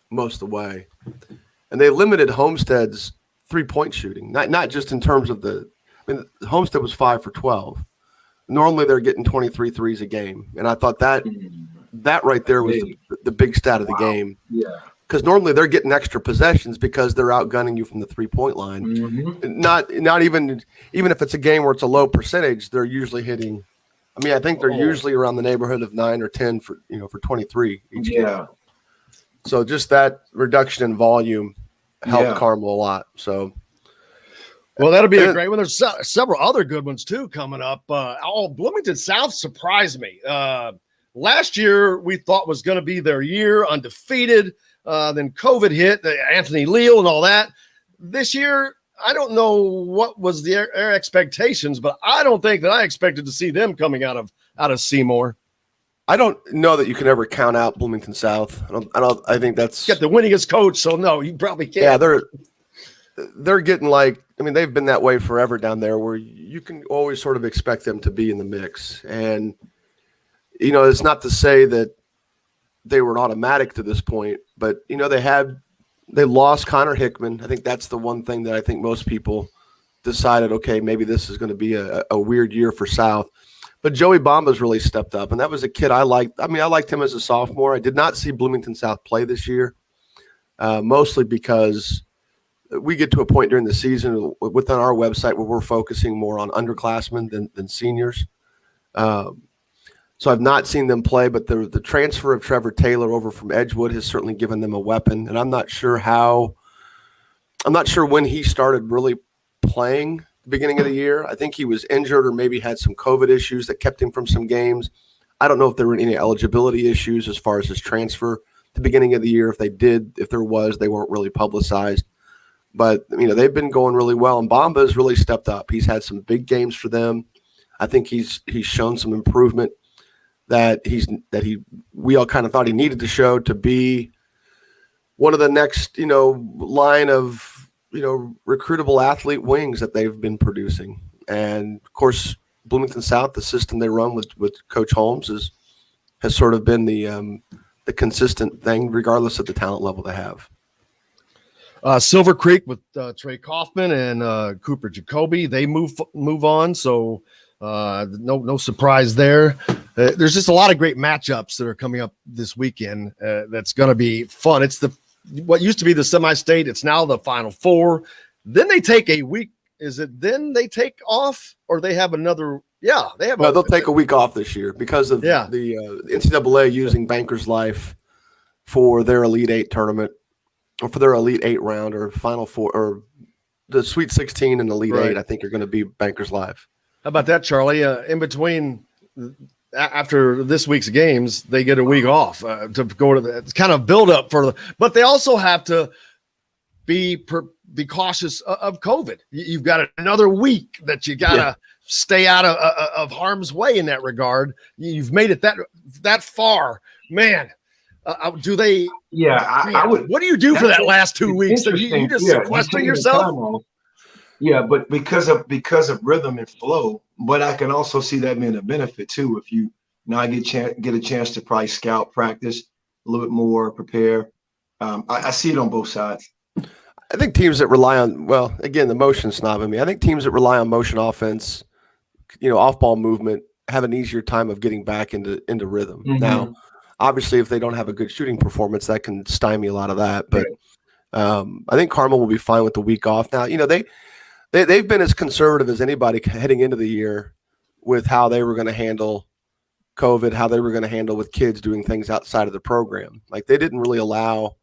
Speaker 9: most of the way. And they limited Homestead's 3-point shooting, not just in terms of Homestead was 5 for 12. Normally they're getting 23 threes a game. And I thought that right there was the big stat of the game.
Speaker 4: Yeah.
Speaker 9: Because normally they're getting extra possessions because they're outgunning you from the 3-point line.
Speaker 4: Mm-hmm.
Speaker 9: Not even if it's a game where it's a low percentage, they're usually hitting. I think they're usually around the neighborhood of 9 or 10 for 23 each game. So just that reduction in volume helped Carmel a lot. So.
Speaker 5: Well, that'll be a great one. There's several other good ones, too, coming up. Bloomington South surprised me. Last year, we thought was going to be their year, undefeated. Then COVID hit, Anthony Leal and all that. This year, I don't know what was their expectations, but I don't think that I expected to see them coming out of Seymour.
Speaker 9: I don't know that you can ever count out Bloomington South. I think that's
Speaker 5: get the winningest coach, so no, you probably can't.
Speaker 9: Yeah, they're getting they've been that way forever down there, where you can always sort of expect them to be in the mix. And it's not to say that they were automatic to this point, but they lost Connor Hickman. I think that's the one thing that I think most people decided, okay, maybe this is going to be a weird year for South. But Joey Bomba's really stepped up, and that was a kid I liked. I liked him as a sophomore. I did not see Bloomington South play this year, mostly because we get to a point during the season within our website where we're focusing more on underclassmen than seniors. So I've not seen them play, but the transfer of Trevor Taylor over from Edgewood has certainly given them a weapon. And I'm not sure when he started really playing at the beginning of the year. I think he was injured or maybe had some COVID issues that kept him from some games. I don't know if there were any eligibility issues as far as his transfer at the beginning of the year. If there was, they weren't really publicized. But, they've been going really well, and Bomba has really stepped up. He's had some big games for them. I think he's shown some improvement that we all kind of thought he needed to show to be one of the next, line of, recruitable athlete wings that they've been producing. And of course, Bloomington South, the system they run with Coach Holmes has sort of been the consistent thing, regardless of the talent level they have.
Speaker 5: Silver Creek with Trey Kaufman and Cooper Jacoby, they move on. So no surprise there. There's just a lot of great matchups that are coming up this weekend. That's going to be fun. It's what used to be the semi-state. It's now the Final Four. Then they take a week. Is it then they take off, or they have another? Yeah, they have.
Speaker 9: Well, they'll take a week off this year because of the NCAA using Bankers Life for their Elite Eight tournament, or for their Elite Eight round, or Final Four, or the Sweet 16 and Elite Eight. I think are going to be Bankers Live.
Speaker 5: How about that, Charlie? In between, after this week's games, they get a week off to go to the kind of build up but they also have to be cautious of COVID. You've got another week that you got to stay out of harm's way in that regard. You've made it that far, man. Do they?
Speaker 4: Yeah, I would.
Speaker 5: What do you do for that last 2 weeks? You just sequester yourself?
Speaker 4: Yeah, but because of rhythm and flow, but I can also see that being a benefit too. If you now get a chance to probably scout, practice a little bit more, prepare. I see it on both sides.
Speaker 9: I think teams that rely on, well, again, the motion snobbing me. I think teams that rely on motion offense, off ball movement, have an easier time of getting back into rhythm. Mm-hmm. Now, obviously, if they don't have a good shooting performance, that can stymie a lot of that. But I think Carmel will be fine with the week off. Now, they've been as conservative as anybody heading into the year with how they were going to handle COVID, how they were going to handle with kids doing things outside of the program. Like, they didn't really allow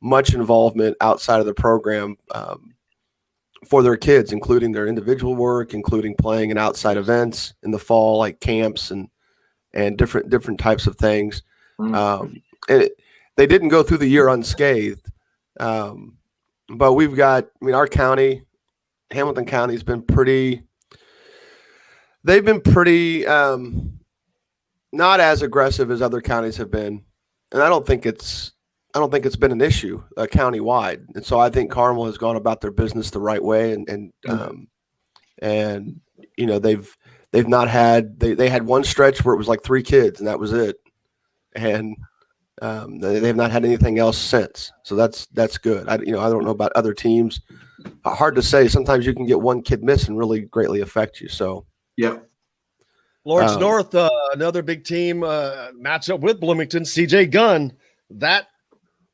Speaker 9: much involvement outside of the program for their kids, including their individual work, including playing in outside events in the fall, like camps and different types of things. They didn't go through the year unscathed. But we've got, our county, Hamilton County, has been pretty – they've been pretty not as aggressive as other counties have been. And I don't think it's been an issue county-wide. And so I think Carmel has gone about their business the right way. They've not had – they had one stretch where it was like 3 kids, and that was it. And they've not had anything else since. So that's good. I don't know about other teams. Hard to say. Sometimes you can get one kid miss and really greatly affect you. So,
Speaker 4: yeah.
Speaker 5: Lawrence North, another big team matchup with Bloomington. CJ Gunn, that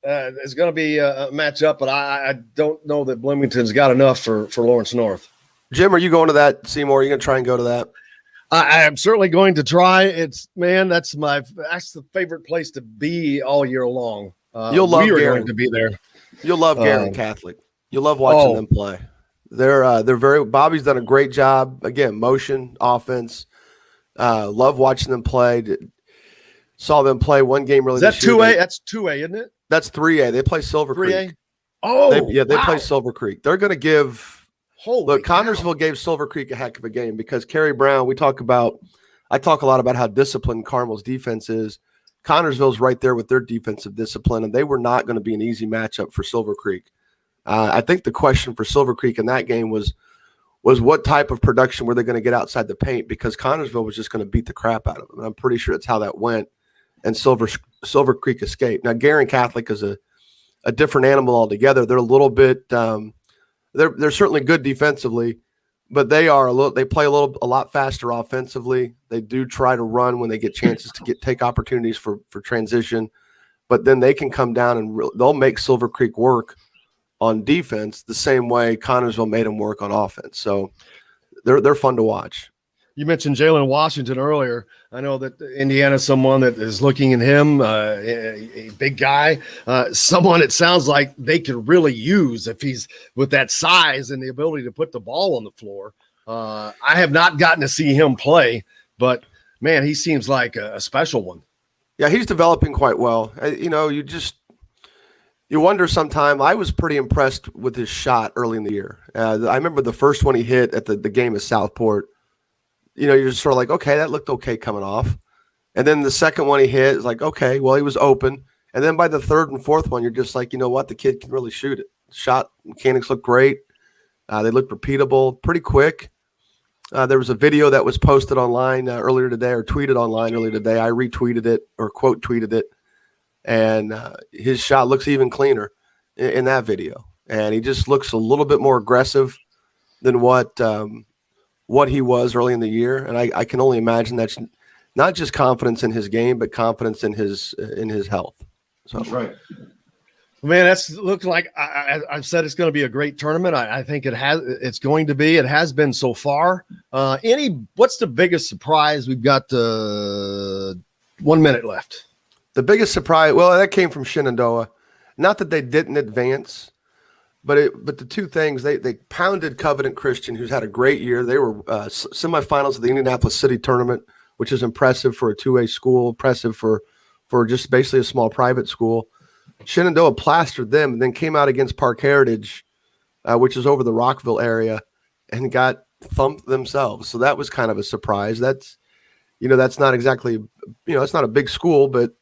Speaker 5: is going to be a matchup, but I don't know that Bloomington's got enough for Lawrence North.
Speaker 9: Jim, are you going to that, Seymour? Are you going to try and go to that?
Speaker 5: I am certainly going to try. That's the favorite place to be all year long.
Speaker 9: You'll love
Speaker 5: going to be there.
Speaker 9: You'll love Garin Catholic. You'll love watching them play. They're Bobby's done a great job. Again, motion, offense. Love watching them play. Saw them play one game really.
Speaker 5: Is that 2A? That's 2A, isn't it?
Speaker 9: That's 3A. They play Silver 3A?
Speaker 5: Creek. Oh,
Speaker 9: they play Silver Creek. They're going to give.
Speaker 5: Look,
Speaker 9: Connersville gave Silver Creek a heck of a game because Kerry Brown. I talk a lot about how disciplined Carmel's defense is. Connersville's right there with their defensive discipline, and they were not going to be an easy matchup for Silver Creek. I think the question for Silver Creek in that game was what type of production were they going to get outside the paint, because Connersville was just going to beat the crap out of them. And I'm pretty sure that's how that went, and Silver Creek escaped. Now, Garin Catholic is a different animal altogether. They're a little bit they're certainly good defensively, but they play a lot faster offensively. They do try to run when they get chances to take opportunities for transition, but then they can come down and they'll make Silver Creek work on defense the same way Connersville made them work on offense. So they're fun to watch.
Speaker 5: You mentioned Jalen Washington earlier. I know that Indiana's someone that is looking at him, a big guy, someone it sounds like they could really use if he's with that size and the ability to put the ball on the floor. I have not gotten to see him play, but, man, he seems like a special one.
Speaker 9: Yeah, he's developing quite well. You wonder sometime. I was pretty impressed with his shot early in the year. I remember the first one he hit at the game at Southport. You're just sort of like, okay, that looked okay coming off. And then the second one he hit is like, okay, well, he was open. And then by the third and fourth one, you're just like, you know what? The kid can really shoot it. Shot mechanics look great. They look repeatable, pretty quick. There was a video that was posted online earlier today, or tweeted online earlier today. I retweeted it or quote tweeted it. And his shot looks even cleaner in that video. and he just looks a little bit more aggressive than what he was early in the year. And I can only imagine that's not just confidence in his game, but confidence in his health. So
Speaker 4: That's right.
Speaker 5: Man, that's looked like I've said it's going to be a great tournament. I think it's going to be. It has been so far. What's the biggest surprise? We've got 1 minute left.
Speaker 9: The biggest surprise, well, that came from Shenandoah. Not that they didn't advance, but the two things, they pounded Covenant Christian, who's had a great year. They were semifinals of the Indianapolis City tournament, which is impressive for a 2A school, impressive for just basically a small private school. Shenandoah plastered them and then came out against Park Heritage, which is over the Rockville area, and got thumped themselves. So that was kind of a surprise. That's not exactly, it's not a big school, but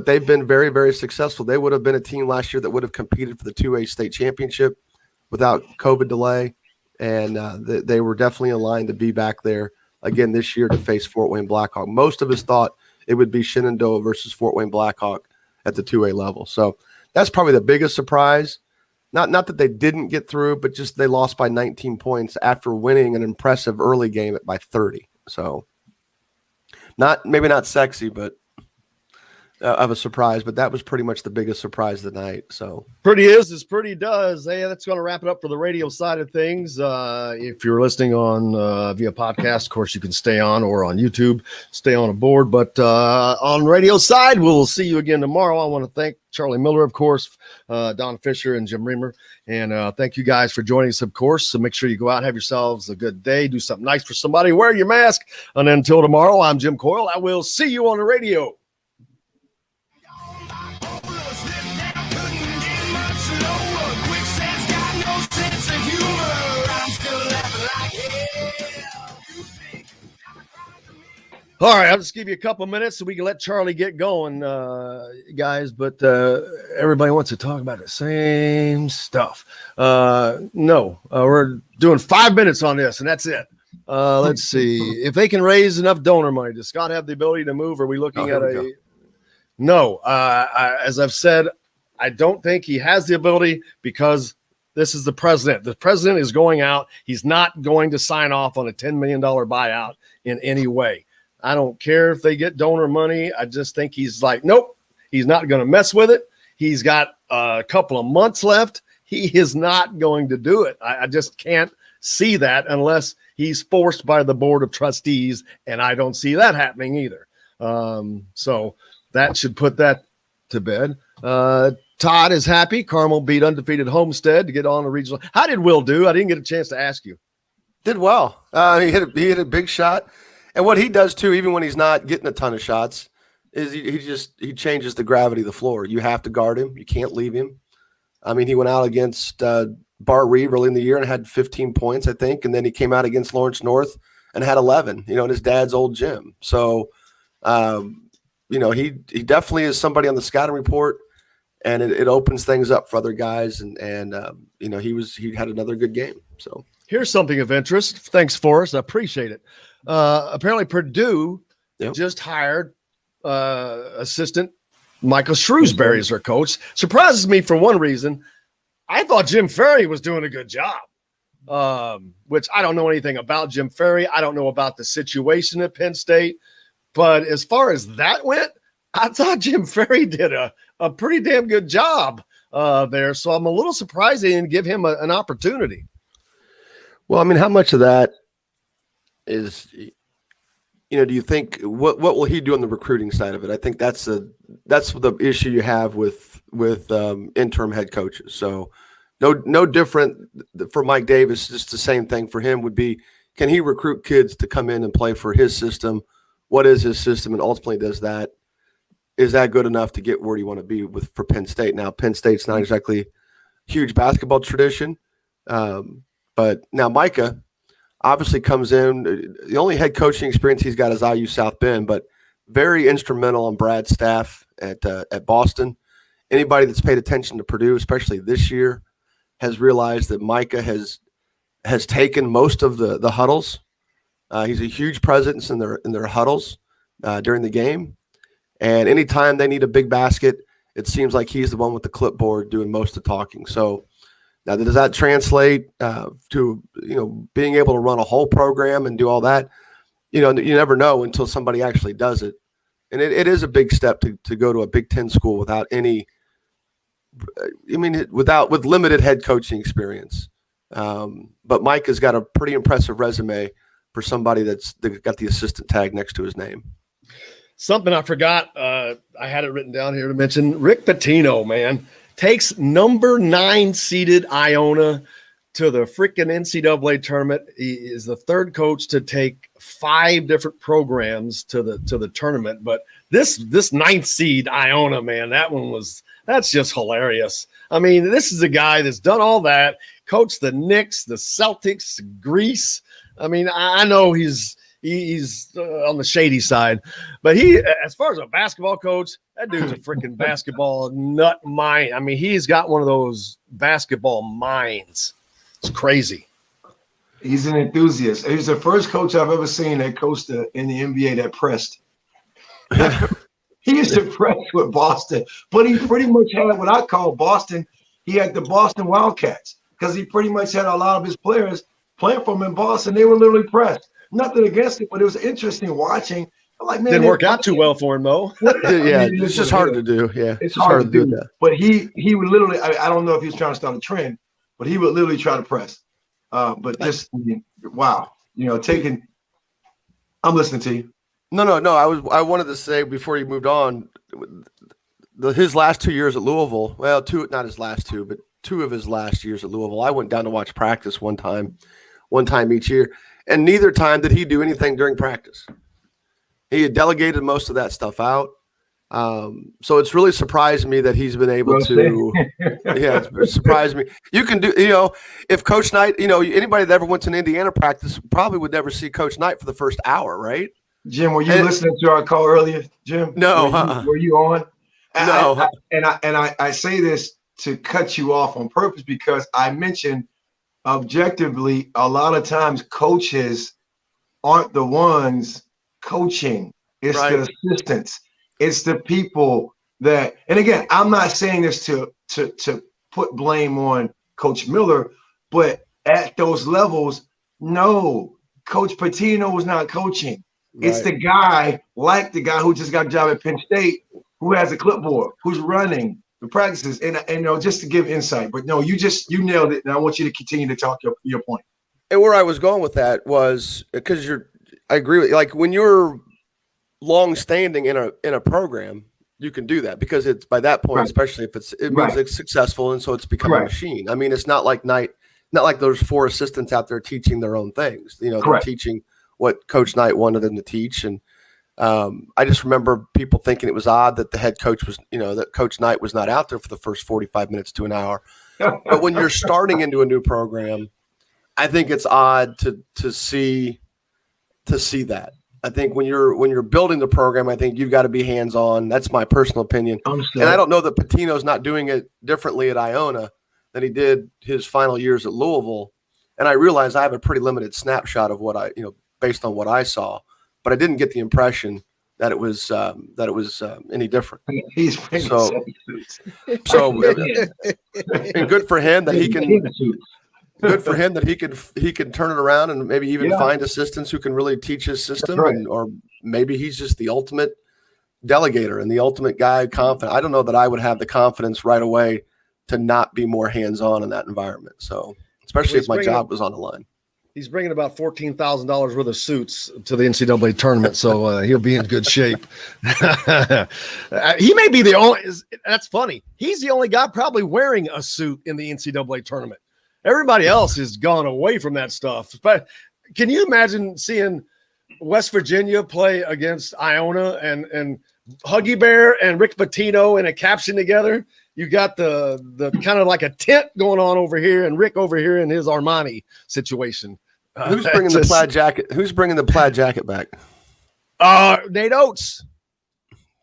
Speaker 9: they've been very, very successful. They would have been a team last year that would have competed for the 2A state championship without COVID delay. And they were definitely in line to be back there again this year to face Fort Wayne Blackhawk. Most of us thought it would be Shenandoah versus Fort Wayne Blackhawk at the 2A level. So that's probably the biggest surprise. Not that they didn't get through, but just they lost by 19 points after winning an impressive early game by 30. So maybe not sexy, but of a surprise, but that was pretty much the biggest surprise of the night. So
Speaker 5: Pretty is as pretty does. Hey, that's going to wrap it up for the radio side of things. If you're listening on via podcast, of course, you can stay on, or on YouTube, stay on aboard. But on radio side, we'll see you again tomorrow. I want to thank Charlie Miller, of course, Don Fischer, and Jim Reamer. And thank you guys for joining us, of course. So make sure you go out, have yourselves a good day, do something nice for somebody, wear your mask. And until tomorrow, I'm Jim Coyle. I will see you on the radio. All right, I'll just give you a couple minutes so we can let Charlie get going, guys. But everybody wants to talk about the same stuff. No, we're doing 5 minutes on this, and that's it. Let's see. If they can raise enough donor money, does Scott have the ability to move? Are we looking at a – No. As I've said, I don't think he has the ability because this is the president. The president is going out. He's not going to sign off on a $10 million buyout in any way. I don't care if they get donor money. I just think he's like, nope, he's not going to mess with it. He's got a couple of months left. He is not going to do it. I just can't see that unless he's forced by the board of trustees, and I don't see that happening either. So that should put that to bed. Todd is happy. Carmel beat undefeated Homestead to get on the regional. How did Will do? I didn't get a chance to ask you.
Speaker 9: Did well. He hit a big shot. And what he does too, even when he's not getting a ton of shots, is he changes the gravity of the floor. You have to guard him. You can't leave him. I mean, he went out against Bart Reed early in the year and had 15 points, I think. And then he came out against Lawrence North and had 11, in his dad's old gym. So, he definitely is somebody on the scouting report, and it opens things up for other guys. And he had another good game. So
Speaker 5: here's something of interest. Thanks, Forrest. I appreciate it. Apparently Purdue just hired assistant Michael Shrewsbury as their coach. Surprises me for one reason. I thought Jim Ferry was doing a good job, which I don't know anything about Jim Ferry. I don't know about the situation at Penn State. But as far as that went, I thought Jim Ferry did a pretty damn good job there. So I'm a little surprised they didn't give him an opportunity.
Speaker 9: Well, I mean, how much of that is, do you think what will he do on the recruiting side of it? I think that's the issue you have with interim head coaches. So no different for Mike Davis. Just the same thing for him would be, can he recruit kids to come in and play for his system? What is his system? And ultimately is that good enough to get where you want to be for Penn State? Now, Penn State's not exactly huge basketball tradition. But now Micah obviously comes in. The only head coaching experience he's got is IU South Bend, but very instrumental on Brad's staff at Boston. Anybody that's paid attention to Purdue, especially this year, has realized that Micah has taken most of the huddles. He's a huge presence in their huddles during the game. And anytime they need a big basket, it seems like he's the one with the clipboard doing most of the talking. So Now, does that translate to being able to run a whole program and do all that? You never know until somebody actually does it. And it is a big step to go to a Big Ten school without any. With limited head coaching experience. But Mike has got a pretty impressive resume for somebody that's got the assistant tag next to his name.
Speaker 5: Something I forgot, I had it written down here to mention. Rick Pitino, man, takes number 9 seeded Iona to the freaking NCAA tournament. He is the third coach to take 5 different programs to the tournament. But this 9th seed Iona, man, that's just hilarious. I mean, this is a guy that's done all that, coached the Knicks, the Celtics, Greece. I mean, I know he's on the shady side, but as far as a basketball coach, that dude's a freaking basketball nut mind. I mean, he's got one of those basketball minds. It's crazy.
Speaker 4: He's an enthusiast. He's the first coach I've ever seen that coached in the NBA that pressed. He used to press with Boston, but he pretty much had what I call Boston. He had the Boston Wildcats because he pretty much had a lot of his players playing for him in Boston. They were literally pressed. Nothing against it, but it was interesting watching. I'm like, man,
Speaker 5: didn't work out too well for him, though.
Speaker 9: Yeah, it's just hard to do. Yeah,
Speaker 4: it's hard to do that. But he would literally. I don't know if he was trying to start a trend, but he would literally try to press. But just wow, taking. I'm listening to you.
Speaker 9: No. I wanted to say before you moved on, his last 2 years at Louisville. Well, not his last 2, but 2 of his last years at Louisville. I went down to watch practice one time each year, and neither time did he do anything during practice. He had delegated most of that stuff out. So it's really surprised me that he's been able to. Yeah, it's surprised me. You can do, if Coach Knight, anybody that ever went to an Indiana practice probably would never see Coach Knight for the first hour, right?
Speaker 4: Jim, were you listening to our call earlier, Jim?
Speaker 9: No.
Speaker 4: Were you on?
Speaker 9: No.
Speaker 4: I say this to cut you off on purpose because I mentioned objectively a lot of times coaches aren't the ones coaching. It's the assistants. It's the people that, and again, I'm not saying this to put blame on Coach Miller, but at those levels, no, Coach Pitino was not coaching. Right. It's the guy, like the guy who just got a job at Penn State, who has a clipboard, who's running the practices, and just to give insight. But no, you nailed it, and I want you to continue to talk your point.
Speaker 9: And where I was going with that was because I agree with you. Like when you're long standing in a program, you can do that because it's by that point, especially if it means it's successful, and so it's become a machine. I mean, it's not like there's 4 assistants out there teaching their own things. They're teaching what Coach Knight wanted them to teach. And I just remember people thinking it was odd that the head coach was, that Coach Knight was not out there for the first 45 minutes to an hour. But when you're starting into a new program, I think it's odd to see that. I think when you're building the program, I think you've got to be hands-on. That's my personal opinion. And I don't know that Pitino's not doing it differently at Iona than he did his final years at Louisville. And I realize I have a pretty limited snapshot of what based on what I saw, but I didn't get the impression that it was any different. So and good for him that he can. Good for him that he can turn it around and maybe even find assistants who can really teach his system, or maybe he's just the ultimate delegator and the ultimate guy confident. I don't know that I would have the confidence right away to not be more hands-on in that environment. So especially if my job was on the line.
Speaker 5: He's bringing about $14,000 worth of suits to the NCAA tournament, so he'll be in good shape. He may be the only. That's funny. He's the only guy probably wearing a suit in the NCAA tournament. Everybody else has gone away from that stuff. But can you imagine seeing West Virginia play against Iona and Huggy Bear and Rick Pitino in a caption together? You got the kind of like a tent going on over here, and Rick over here in his Armani situation.
Speaker 9: Who's bringing the plaid jacket? Who's bringing the plaid jacket back?
Speaker 5: Nate Oates.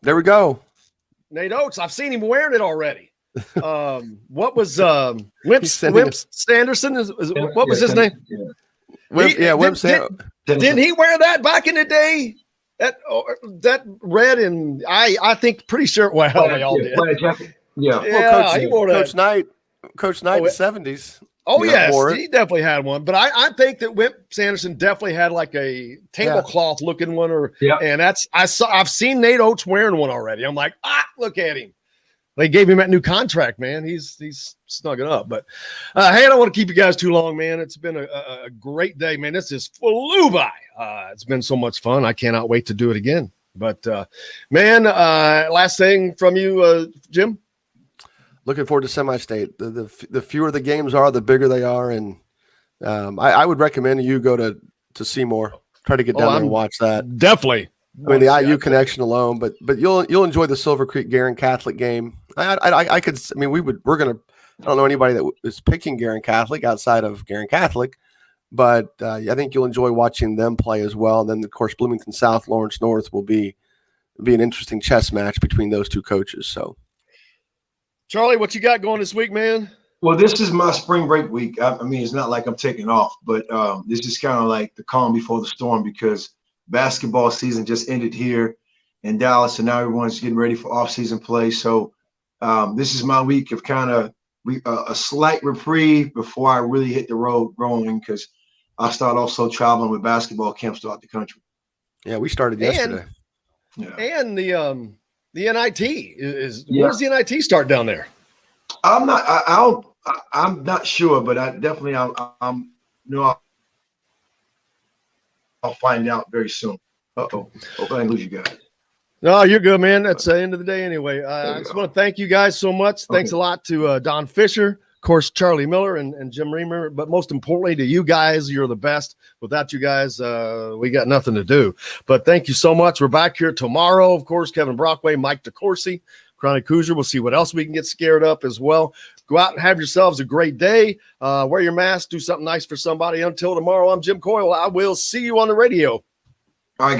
Speaker 9: There we go.
Speaker 5: Nate Oates. I've seen him wearing it already. What was Wimp Sanderson? What was his name? Didn't he wear that back in the day? That red and I think pretty sure. Well, they all did.
Speaker 4: Yeah.
Speaker 9: Well, Coach Knight. Coach Knight in the 70s.
Speaker 5: Oh,
Speaker 9: Be up
Speaker 5: yes,
Speaker 9: for it.
Speaker 5: he definitely had one. But I think that Wimp Sanderson definitely had like a tablecloth looking one, and I've seen Nate Oates wearing one already. I'm like, look at him. They gave him that new contract, man. He's snug it up. But hey, I don't want to keep you guys too long, man. It's been a great day, man. This just flew by. It's been so much fun. I cannot wait to do it again. But man, last thing from you, Jim.
Speaker 9: Looking forward to semi-state. The fewer the games are, the bigger they are, and I would recommend you go to Seymour. Try to get down there and watch that.
Speaker 5: Definitely.
Speaker 9: I mean, the IU connection alone, but you'll enjoy the Silver Creek Garin Catholic game. I could. I mean, we're gonna. I don't know anybody that is picking Garin Catholic outside of Garin Catholic, but I think you'll enjoy watching them play as well. And then, of course, Bloomington South, Lawrence North will be an interesting chess match between those two coaches. So.
Speaker 5: Charlie, what you got going this week, man?
Speaker 4: Well, this is my spring break week. I mean, it's not like I'm taking off, but this is kind of like the calm before the storm because basketball season just ended here in Dallas, and now everyone's getting ready for off-season play. So this is my week of kind of a slight reprieve before I really hit the road rolling because I start also traveling with basketball camps throughout the country.
Speaker 9: Yeah, we started yesterday.
Speaker 5: And the NIT is when does the NIT start down there?
Speaker 4: I'm not sure, but I definitely I'll find out very soon. Hope I didn't lose you guys.
Speaker 5: No, you're good, man. That's the end of the day anyway. I just want to thank you guys so much. Thanks a lot to Don Fischer, of course, Charlie Miller and Jim Reamer, but most importantly to you guys. You're the best. Without you guys, we got nothing to do. But thank you so much. We're back here tomorrow. Of course, Kevin Brockway, Mike DeCourcy, Chronic Hoosier. We'll see what else we can get scared up as well. Go out and have yourselves a great day. Wear your mask. Do something nice for somebody. Until tomorrow, I'm Jim Coyle. I will see you on the radio.